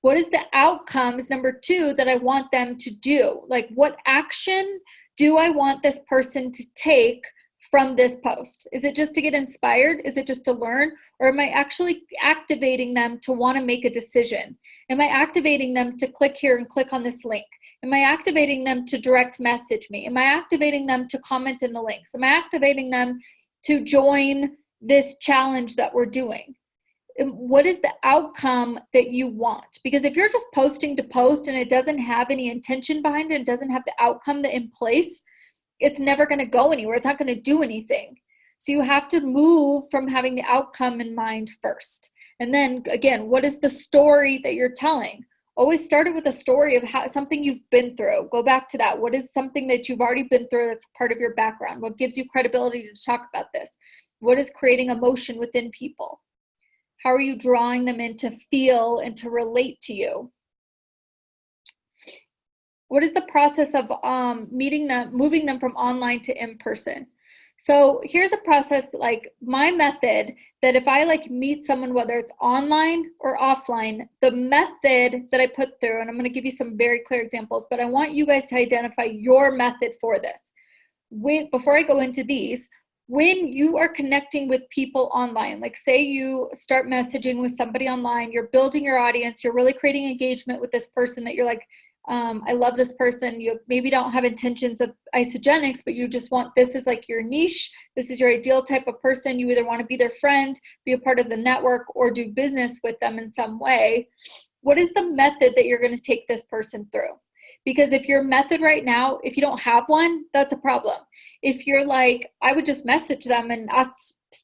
What is the outcomes, number 2, that I want them to do? Like, what action do I want this person to take from this post? Is it just to get inspired? Is it just to learn? Or am I actually activating them to want to make a decision? Am I activating them to click here and click on this link? Am I activating them to direct message me? Am I activating them to comment in the links? Am I activating them to join this challenge that we're doing? What is the outcome that you want? Because if you're just posting to post and it doesn't have any intention behind it, it doesn't have the outcome that in place, it's never going to go anywhere. It's not going to do anything. So you have to move from having the outcome in mind first. And then again, what is the story that you're telling? Always start it with a story of something you've been through. Go back to that. What is something that you've already been through that's part of your background? What gives you credibility to talk about this? What is creating emotion within people? How are you drawing them in to feel and to relate to you? What is the process of moving them from online to in-person? So here's a process, like my method, that if I like meet someone, whether it's online or offline, the method that I put through, and I'm going to give you some very clear examples, but I want you guys to identify your method for this. Before I go into these, when you are connecting with people online, like say you start messaging with somebody online, you're building your audience, you're really creating engagement with this person that you're like, I love this person. You maybe don't have intentions of Isagenix, but you just want, this is like your niche. This is your ideal type of person. You either want to be their friend, be a part of the network, or do business with them in some way. What is the method that you're going to take this person through? Because if your method right now, if you don't have one, that's a problem. If you're like, I would just message them and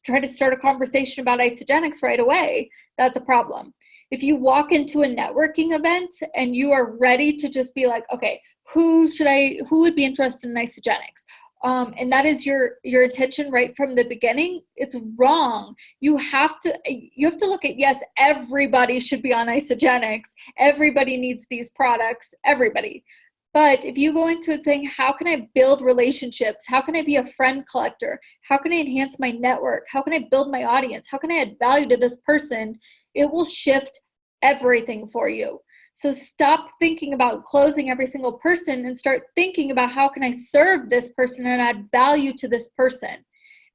try to start a conversation about Isagenix right away, that's a problem. If you walk into a networking event and you are ready to just be like, okay, who would be interested in Isagenix? And that is your intention right from the beginning, it's wrong. You have to look at, yes, everybody should be on Isagenix. Everybody needs these products, everybody. But if you go into it saying, how can I build relationships? How can I be a friend collector? How can I enhance my network? How can I build my audience? How can I add value to this person? It will shift everything for you. So stop thinking about closing every single person and start thinking about how can I serve this person and add value to this person.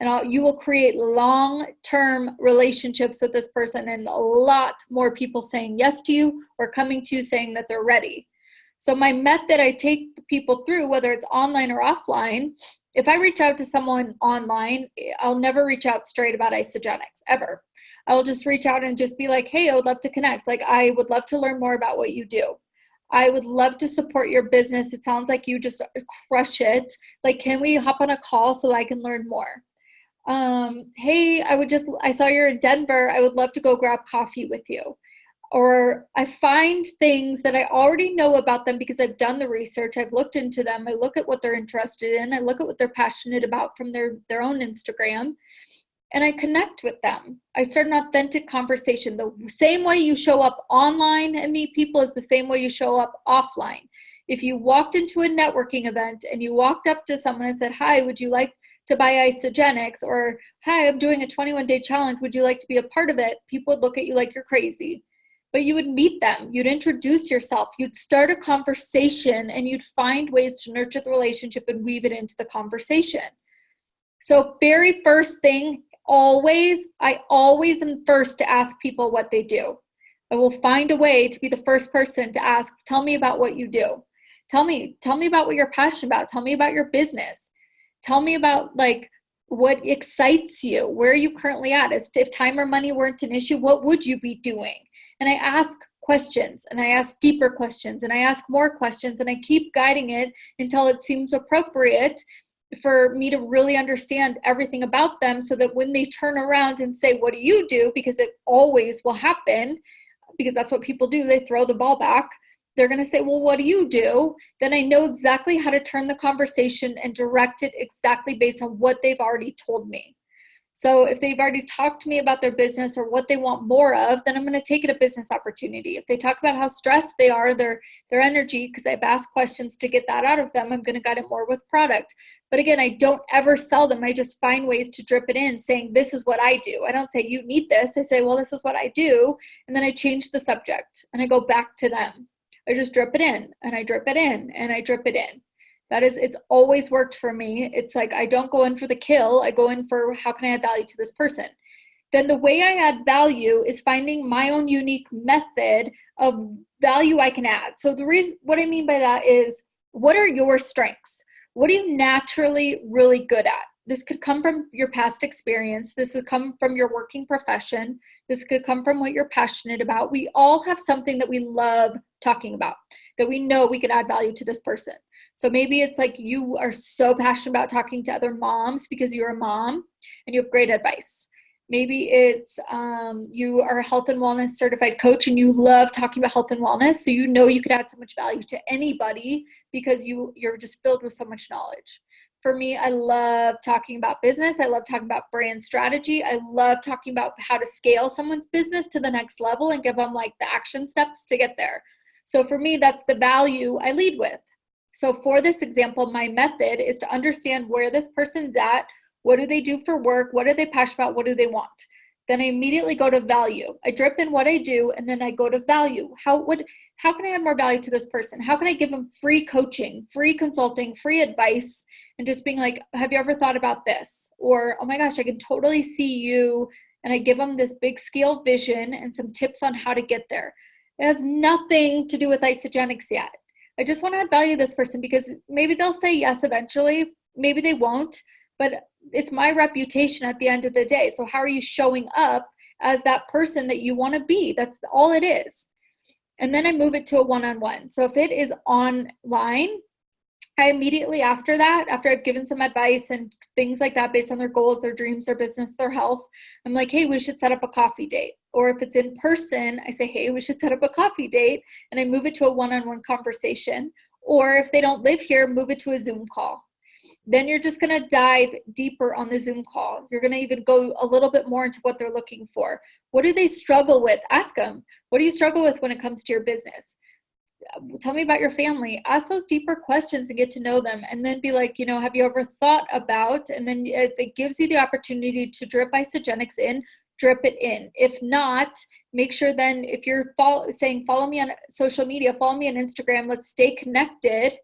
And you will create long-term relationships with this person and a lot more people saying yes to you or coming to you saying that they're ready. So my method I take people through, whether it's online or offline, if I reach out to someone online, I'll never reach out straight about Isagenix, ever. I will just reach out and just be like, hey, I would love to connect. Like, I would love to learn more about what you do. I would love to support your business. It sounds like you just crush it. Like, can we hop on a call so I can learn more? Hey, I saw you're in Denver. I would love to go grab coffee with you. Or I find things that I already know about them because I've done the research. I've looked into them. I look at what they're interested in. I look at what they're passionate about from their own Instagram. And I connect with them. I start an authentic conversation. The same way you show up online and meet people is the same way you show up offline. If you walked into a networking event and you walked up to someone and said, hi, would you like to buy Isagenix? Or, hi, I'm doing a 21-day challenge. Would you like to be a part of it? People would look at you like you're crazy. But you would meet them. You'd introduce yourself. You'd start a conversation and you'd find ways to nurture the relationship and weave it into the conversation. So very first thing, I always am first to ask people what they do. I will find a way to be the first person to ask, tell me about what you do. Tell me about what you're passionate about. Tell me about your business. Tell me about like what excites you. Where are you currently at? If time or money weren't an issue, what would you be doing? And I ask questions, and I ask deeper questions, and I ask more questions, and I keep guiding it until it seems appropriate for me to really understand everything about them, so that when they turn around and say, what do you do? Because it always will happen, because that's what people do. They throw the ball back. They're going to say, well, what do you do? Then I know exactly how to turn the conversation and direct it exactly based on what they've already told me. So if they've already talked to me about their business or what they want more of, then I'm going to take it a business opportunity. If they talk about how stressed they are, their energy, because I've asked questions to get that out of them, I'm going to guide it more with product. But again, I don't ever sell them. I just find ways to drip it in, saying, this is what I do. I don't say, you need this. I say, well, this is what I do. And then I change the subject and I go back to them. I just drip it in, and I drip it in, and I drip it in. It's always worked for me. It's like, I don't go in for the kill. I go in for, how can I add value to this person? Then the way I add value is finding my own unique method of value I can add. So what I mean by that is, what are your strengths? What are you naturally really good at? This could come from your past experience. This could come from your working profession. This could come from what you're passionate about. We all have something that we love talking about, that we know we could add value to this person. So maybe it's like you are so passionate about talking to other moms because you're a mom and you have great advice. Maybe it's you are a health and wellness certified coach and you love talking about health and wellness. So you know you could add so much value to anybody because you're just filled with so much knowledge. For me, I love talking about business. I love talking about brand strategy. I love talking about how to scale someone's business to the next level and give them like the action steps to get there. So for me, that's the value I lead with. So for this example, my method is to understand where this person's at. What do they do for work? What are they passionate about? What do they want? Then I immediately go to value. I drip in what I do, and then I go to value. How can I add more value to this person? How can I give them free coaching, free consulting, free advice, and just being like, have you ever thought about this? Or, oh my gosh, I can totally see you. And I give them this big scale vision and some tips on how to get there. It has nothing to do with Isagenix yet. I just want to add value to this person because maybe they'll say yes eventually. Maybe they won't, but it's my reputation at the end of the day. So how are you showing up as that person that you want to be? That's all it is. And then I move it to a one-on-one. So if it is online, I immediately after that, after I've given some advice and things like that based on their goals, their dreams, their business, their health, I'm like, hey, we should set up a coffee date. Or if it's in person, I say, hey, we should set up a coffee date, and I move it to a one-on-one conversation. Or if they don't live here, move it to a Zoom call. Then you're just going to dive deeper on the Zoom call. You're going to even go a little bit more into what they're looking for. What do they struggle with? Ask them. What do you struggle with when it comes to your business? Tell me about your family. Ask those deeper questions and get to know them. And then be like, have you ever thought about, and then it gives you the opportunity to drip Isagenix in, drip it in. If not, make sure then if you're saying, follow me on social media, follow me on Instagram, let's stay connected,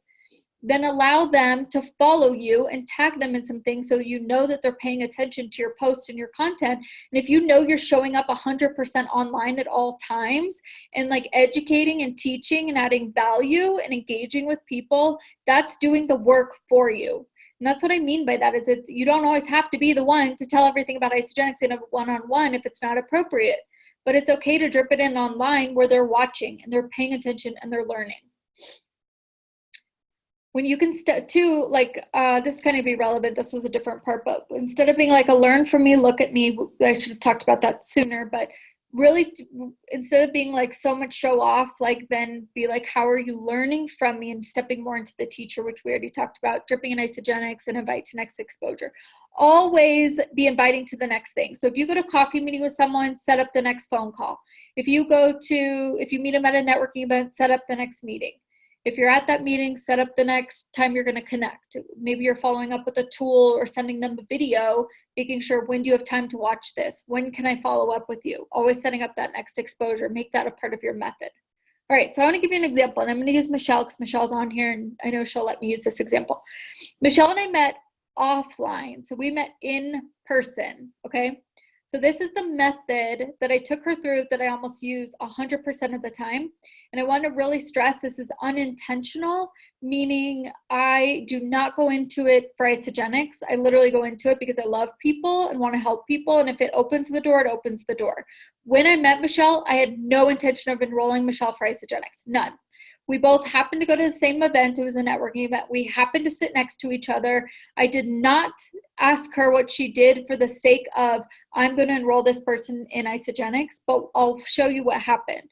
then allow them to follow you and tag them in some things so you know that they're paying attention to your posts and your content. And if you know you're showing up 100% online at all times and like educating and teaching and adding value and engaging with people, that's doing the work for you. And that's what I mean by that is you don't always have to be the one to tell everything about Isagenix in a one-on-one if it's not appropriate. But it's okay to drip it in online where they're watching and they're paying attention and they're learning. When you can this kind of be relevant, this was a different part, but instead of being like a learn from me, look at me, I should have talked about that sooner, but really instead of being like so much show off, like then be like, how are you learning from me and stepping more into the teacher, which we already talked about, dripping in Isagenix and invite to next exposure. Always be inviting to the next thing. So if you go to coffee meeting with someone, set up the next phone call. If you meet them at a networking event, set up the next meeting. If you're at that meeting, set up the next time you're going to connect. Maybe you're following up with a tool or sending them a video, making sure, when do you have time to watch this? When can I follow up with you? Always setting up that next exposure. Make that a part of your method. All right, so I want to give you an example, and I'm going to use Michelle because Michelle's on here, and I know she'll let me use this example. Michelle and I met offline, so we met in person, okay? So this is the method that I took her through that I almost use 100% of the time. And I want to really stress this is unintentional, meaning I do not go into it for Isagenix. I literally go into it because I love people and want to help people. And if it opens the door, it opens the door. When I met Michelle, I had no intention of enrolling Michelle for Isagenix, none. We both happened to go to the same event. It was a networking event. We happened to sit next to each other. I did not ask her what she did for the sake of, I'm going to enroll this person in Isagenix, but I'll show you what happened.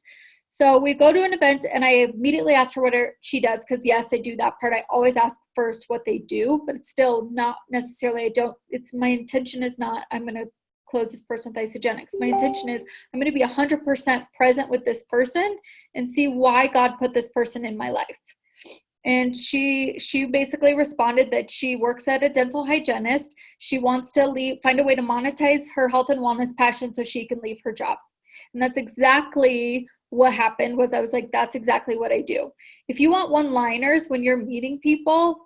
So we go to an event and I immediately asked her what she does, because yes, I do that part. I always ask first what they do, but it's still not necessarily, my intention is not, I'm going to close this person with Isagenix. My intention is I'm going to be 100% present with this person and see why God put this person in my life. And she basically responded that she works at a dental hygienist. She wants to find a way to monetize her health and wellness passion so she can leave her job. And that's exactly what happened. Was I was like, that's exactly what I do. If you want one-liners when you're meeting people,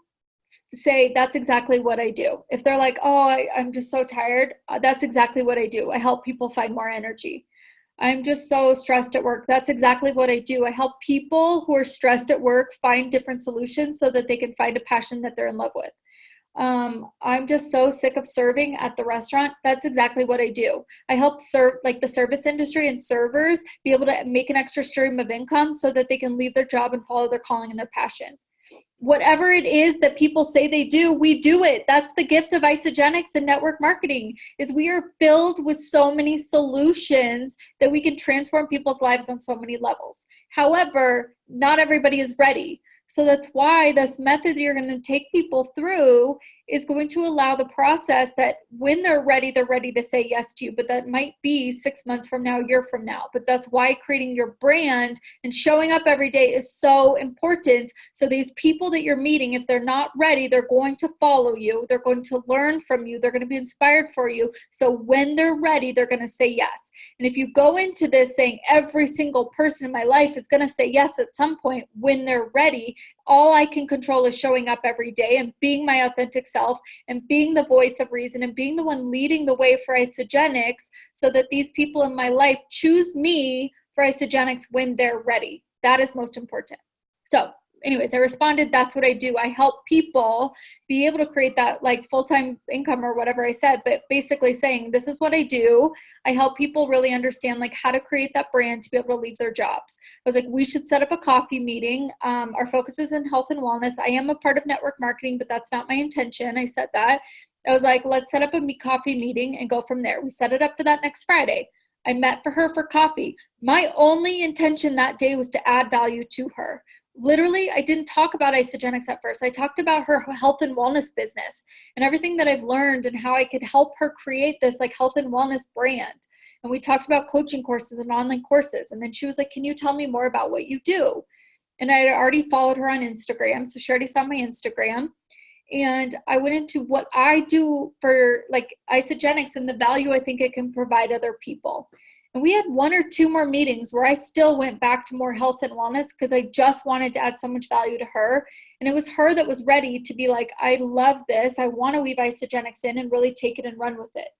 say, that's exactly what I do. If they're like, oh, I'm just so tired, that's exactly what I do. I help people find more energy. I'm just so stressed at work. That's exactly what I do. I help people who are stressed at work find different solutions so that they can find a passion that they're in love with. I'm just so sick of serving at the restaurant. That's exactly what I do. I help serve, like the service industry and servers, be able to make an extra stream of income so that they can leave their job and follow their calling and their passion. Whatever it is that people say they do, we do it. That's the gift of Isagenix and network marketing, is we are filled with so many solutions that we can transform people's lives on so many levels. However, not everybody is ready. So that's why this method that you're going to take people through is going to allow the process that when they're ready to say yes to you. But that might be 6 months from now, a year from now. But that's why creating your brand and showing up every day is so important. So these people that you're meeting, if they're not ready, they're going to follow you. They're going to learn from you. They're going to be inspired for you. So when they're ready, they're going to say yes. And if you go into this saying every single person in my life is going to say yes at some point when they're ready, all I can control is showing up every day and being my authentic self and being the voice of reason and being the one leading the way for Isagenix so that these people in my life choose me for Isagenix when they're ready. That is most important. So anyways, I responded, that's what I do. I help people be able to create that like full-time income or whatever I said, but basically saying, this is what I do. I help people really understand like how to create that brand to be able to leave their jobs. I was like, we should set up a coffee meeting. Our focus is in health and wellness. I am a part of network marketing, but that's not my intention. I said that. I was like, let's set up a coffee meeting and go from there. We set it up for that next Friday. I met for her for coffee. My only intention that day was to add value to her. Literally, I didn't talk about Isagenix at first. I talked about her health and wellness business and everything that I've learned and how I could help her create this like health and wellness brand. And we talked about coaching courses and online courses. And then she was like, can you tell me more about what you do? And I had already followed her on Instagram. So she already saw my Instagram. And I went into what I do for like Isagenix and the value I think it can provide other people. And we had 1 or 2 more meetings where I still went back to more health and wellness because I just wanted to add so much value to her. And it was her that was ready to be like, I love this. I want to weave Isagenix in and really take it and run with it.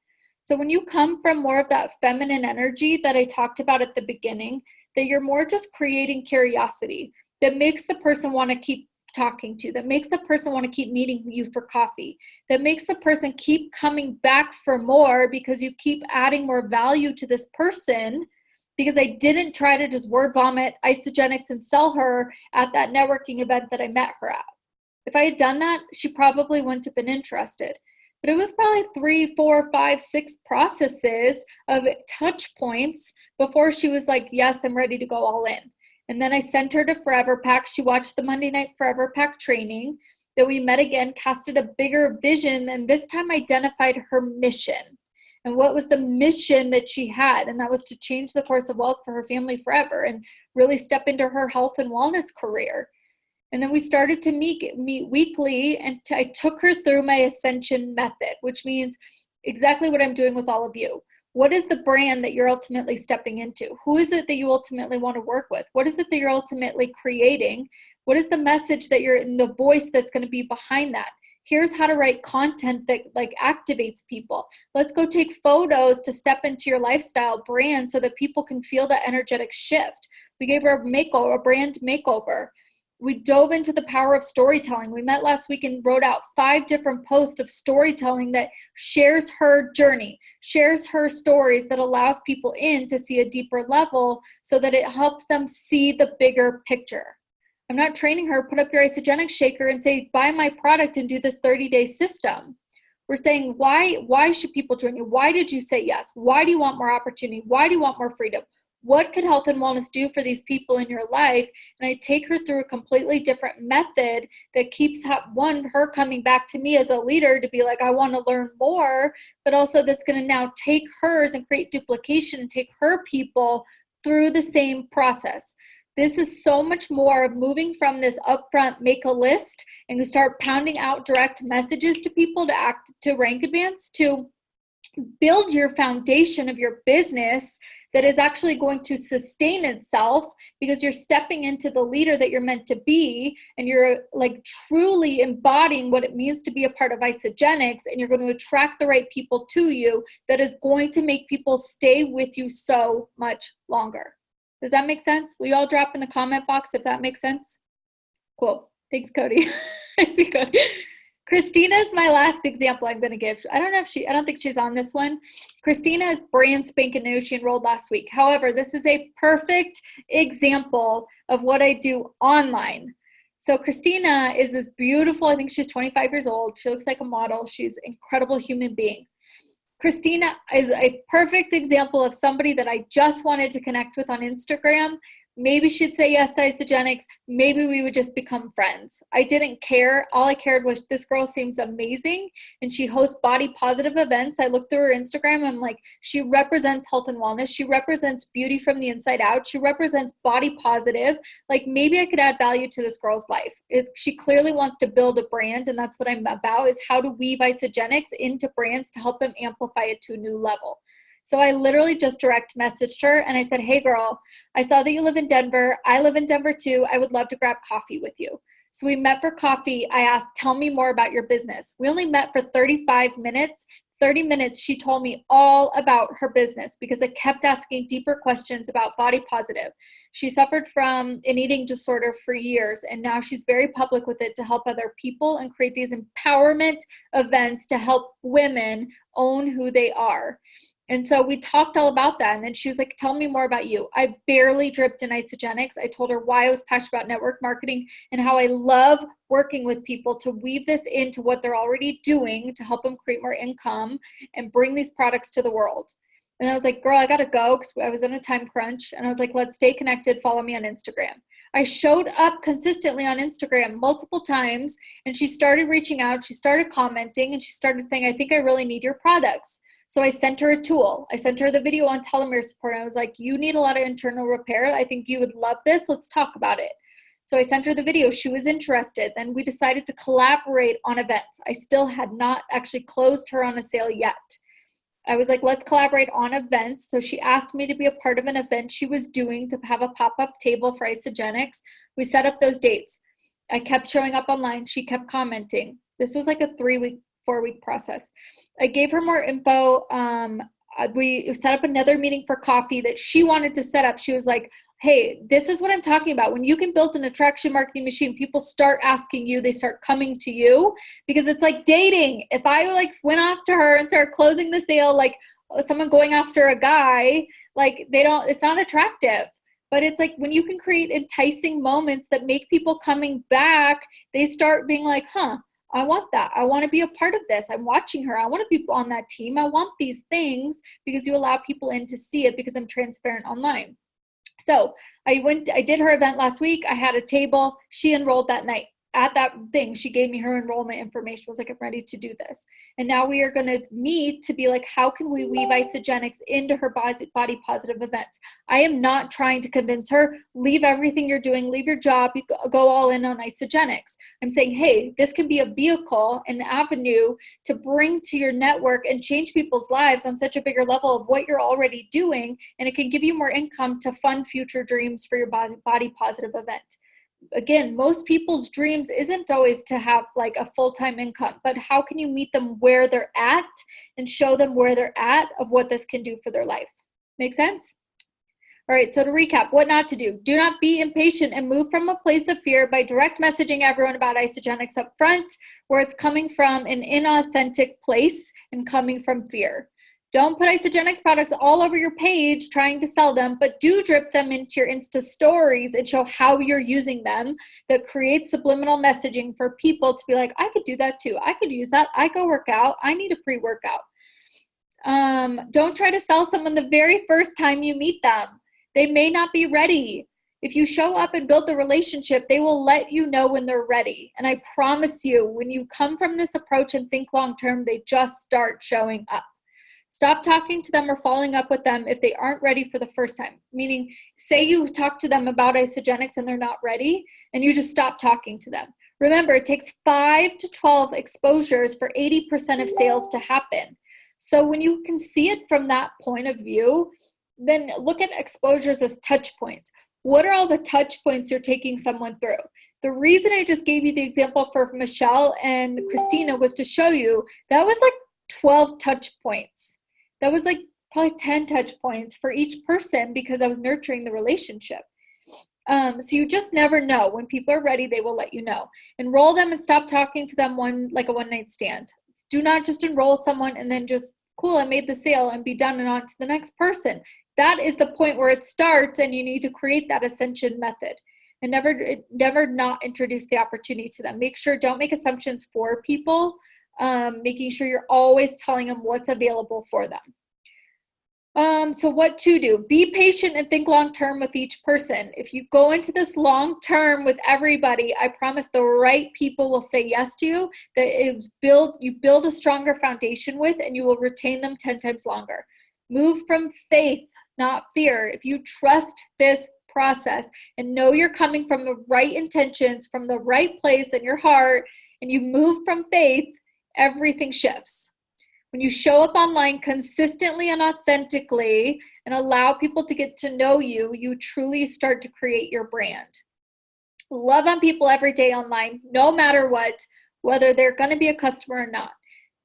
So when you come from more of that feminine energy that I talked about at the beginning, that you're more just creating curiosity that makes the person want to keep talking to, that makes the person want to keep meeting you for coffee, that makes the person keep coming back for more because you keep adding more value to this person, because I didn't try to just word vomit Isagenix and sell her at that networking event that I met her at. If I had done that, she probably wouldn't have been interested. But it was probably 3, 4, 5, 6 processes of touch points before she was like, yes, I'm ready to go all in. And then I sent her to Forever Pack. She watched the Monday Night Forever Pack training. Then we met again, casted a bigger vision, and this time identified her mission. And what was the mission that she had? And that was to change the course of wealth for her family forever and really step into her health and wellness career. And then we started to meet weekly, and I took her through my ascension method, which means exactly what I'm doing with all of you. What is the brand that you're ultimately stepping into? Who is it that you ultimately want to work with? What is it that you're ultimately creating? What is the message that you're in, the voice that's going to be behind that? Here's how to write content that like activates people. Let's go take photos to step into your lifestyle brand so that people can feel that energetic shift. We gave her a makeover, a brand makeover. We dove into the power of storytelling. We met last week and wrote out 5 different posts of storytelling that shares her journey, shares her stories, that allows people in to see a deeper level so that it helps them see the bigger picture. I'm not training her, put up your Isagenix shaker and say, buy my product and do this 30-day system. We're saying, why should people join you? Why did you say yes? Why do you want more opportunity? Why do you want more freedom? What could health and wellness do for these people in your life? And I take her through a completely different method that keeps her coming back to me as a leader to be like, I want to learn more, but also that's going to now take hers and create duplication and take her people through the same process. This is so much more of moving from this upfront, make a list and start pounding out direct messages to people to rank advance, to build your foundation of your business that is actually going to sustain itself, because you're stepping into the leader that you're meant to be, and you're like truly embodying what it means to be a part of Isagenix, and you're going to attract the right people to you that is going to make people stay with you so much longer. Does that make sense? Will you all drop in the comment box if that makes sense? Cool. Thanks, Cody. I see Cody. Christina is my last example I'm going to give. I don't think she's on this one. Christina is brand spanking new. She enrolled last week. However, this is a perfect example of what I do online. So Christina is this beautiful, I think she's 25 years old. She looks like a model. She's an incredible human being. Christina is a perfect example of somebody that I just wanted to connect with on Instagram. Maybe she'd say yes to Isagenix. Maybe we would just become friends. I didn't care. All I cared was this girl seems amazing, and she hosts body positive events. I looked through her Instagram. I'm like, she represents health and wellness. She represents beauty from the inside out. She represents body positive. Like, maybe I could add value to this girl's life. She clearly wants to build a brand, and that's what I'm about, is how to weave Isagenix into brands to help them amplify it to a new level. So I literally just direct messaged her and I said, hey girl, I saw that you live in Denver. I live in Denver too. I would love to grab coffee with you. So we met for coffee. I asked, tell me more about your business. We only met for 35 minutes. 30 minutes, she told me all about her business because I kept asking deeper questions about body positive. She suffered from an eating disorder for years, and now she's very public with it to help other people and create these empowerment events to help women own who they are. And so we talked all about that. And then she was like, tell me more about you. I barely dripped in Isagenix. I told her why I was passionate about network marketing and how I love working with people to weave this into what they're already doing to help them create more income and bring these products to the world. And I was like, girl, I got to go because I was in a time crunch. And I was like, let's stay connected. Follow me on Instagram. I showed up consistently on Instagram multiple times, and she started reaching out. She started commenting, and she started saying, I think I really need your products. So I sent her a tool. I sent her the video on telomere support. I was like, you need a lot of internal repair. I think you would love this. Let's talk about it. So I sent her the video. She was interested. Then we decided to collaborate on events. I still had not actually closed her on a sale yet. I was like, let's collaborate on events. So she asked me to be a part of an event she was doing to have a pop-up table for Isagenix. We set up those dates. I kept showing up online. She kept commenting. This was like a 4-week process. I gave her more info. We set up another meeting for coffee that she wanted to set up. She was like, hey, this is what I'm talking about. When you can build an attraction marketing machine, people start asking you, they start coming to you, because it's like dating. If I went after her and started closing the sale, like someone going after a guy, it's not attractive. But it's like when you can create enticing moments that make people coming back, they start being like, I want that. I want to be a part of this. I'm watching her. I want to be on that team. I want these things, because you allow people in to see it because I'm transparent online. So I did her event last week. I had a table. She enrolled that night. At that thing, she gave me her enrollment information. I was like, I'm ready to do this. And now we are going to meet to be like, how can we weave Isagenix into her body positive events? I am not trying to convince her, leave everything you're doing, leave your job, you go all in on Isagenix. I'm saying, hey, this can be a vehicle, an avenue to bring to your network and change people's lives on such a bigger level of what you're already doing. And it can give you more income to fund future dreams for your body positive event. Again, most people's dreams isn't always to have like a full-time income, but how can you meet them where they're at and show them where they're at of what this can do for their life? Make sense? All right, so to recap, what not to do. Do not be impatient and move from a place of fear by direct messaging everyone about Isagenix up front, where it's coming from an inauthentic place and coming from fear. Don't put Isagenix products all over your page trying to sell them, but do drip them into your Insta stories and show how you're using them. That creates subliminal messaging for people to be like, I could do that too. I could use that. I go work out. I need a pre-workout. Don't try to sell someone the very first time you meet them. They may not be ready. If you show up and build the relationship, they will let you know when they're ready. And I promise you, when you come from this approach and think long-term, they just start showing up. Stop talking to them or following up with them if they aren't ready for the first time. Meaning, say you talk to them about Isagenix and they're not ready, and you just stop talking to them. Remember, it takes 5 to 12 exposures for 80% of sales to happen. So when you can see it from that point of view, then look at exposures as touch points. What are all the touch points you're taking someone through? The reason I just gave you the example for Michelle and Christina was to show you that was like 12 touch points. That was like probably 10 touch points for each person because I was nurturing the relationship. So you just never know. When people are ready, they will let you know. Enroll them and stop talking to them like a one-night stand. Do not just enroll someone and then just, cool, I made the sale and be done and on to the next person. That is the point where it starts, and you need to create that ascension method and never not introduce the opportunity to them. Make sure, don't make assumptions for people, making sure you're always telling them what's available for them. So what to do? Be patient and think long-term with each person. If you go into this long-term with everybody, I promise the right people will say yes to you, that you build a stronger foundation with, and you will retain them 10 times longer. Move from faith, not fear. If you trust this process and know you're coming from the right intentions, from the right place in your heart, and you move from faith, everything shifts. When you show up online consistently and authentically and allow people to get to know you, you truly start to create your brand. Love on people every day online, no matter what, whether they're going to be a customer or not.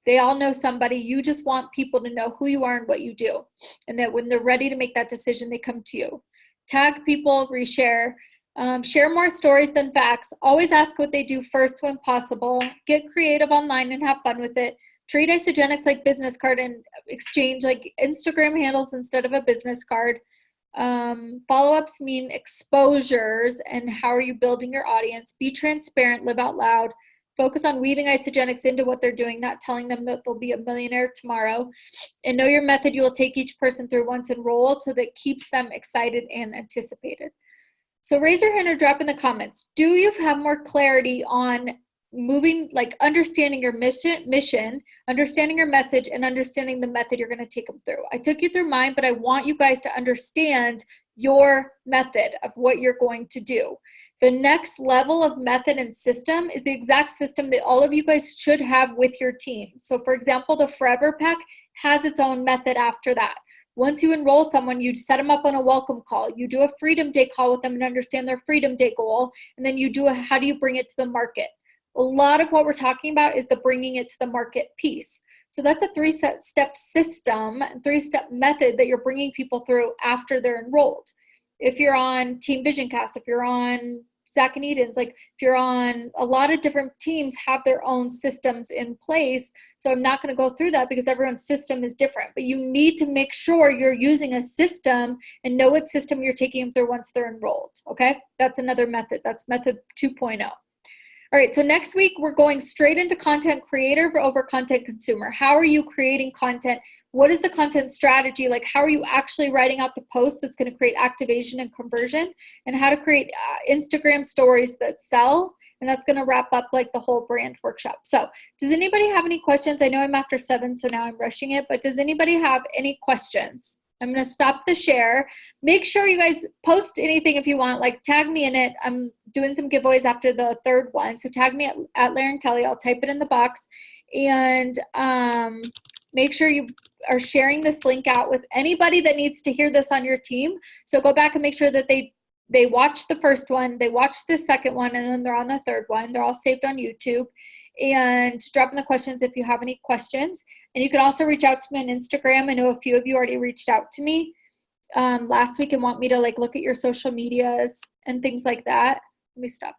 They all know somebody. You just want people to know who you are and what you do. And that when they're ready to make that decision, they come to you. Tag people, reshare. Share more stories than facts. Always ask what they do first when possible. Get creative online and have fun with it. Treat Isagenix like business card and exchange like Instagram handles instead of a business card. Follow-ups mean exposures and how are you building your audience. Be transparent, live out loud. Focus on weaving Isagenix into what they're doing, not telling them that they'll be a millionaire tomorrow. And know your method you will take each person through once enrolled so that keeps them excited and anticipated. So raise your hand or drop in the comments. Do you have more clarity on moving, like understanding your mission, understanding your message, and understanding the method you're going to take them through? I took you through mine, but I want you guys to understand your method of what you're going to do. The next level of method and system is the exact system that all of you guys should have with your team. So for example, the Forever Pack has its own method after that. Once you enroll someone, you set them up on a welcome call. You do a Freedom Day call with them and understand their Freedom Day goal. And then you do how do you bring it to the market? A lot of what we're talking about is the bringing it to the market piece. So that's a 3-step system, 3-step method that you're bringing people through after they're enrolled. If you're on Team VisionCast, if you're on Zach and Eden's, like if you're on a lot of different teams have their own systems in place. So I'm not going to go through that because everyone's system is different, but you need to make sure you're using a system and know what system you're taking them through once they're enrolled. Okay. That's another method. That's method 2.0. All right, so next week we're going straight into content creator over content consumer. How are you creating content? What is the content strategy? Like, how are you actually writing out the post that's going to create activation and conversion, and how to create Instagram stories that sell? And that's going to wrap up like the whole brand workshop. So does anybody have any questions? I know I'm after 7, so now I'm rushing it, but does anybody have any questions? I'm going to stop the share. Make sure you guys post anything if you want, like tag me in it. I'm doing some giveaways after the 3rd one. So tag me at Larry Kelly. I'll type it in the box. And make sure you are sharing this link out with anybody that needs to hear this on your team. So go back and make sure that they watch the first one, they watch the second one, and then they're on the 3rd one. They're all saved on YouTube. And drop in the questions if you have any questions. And you can also reach out to me on Instagram. I know a few of you already reached out to me. last week and want me to like look at your social medias and things like that. Let me stop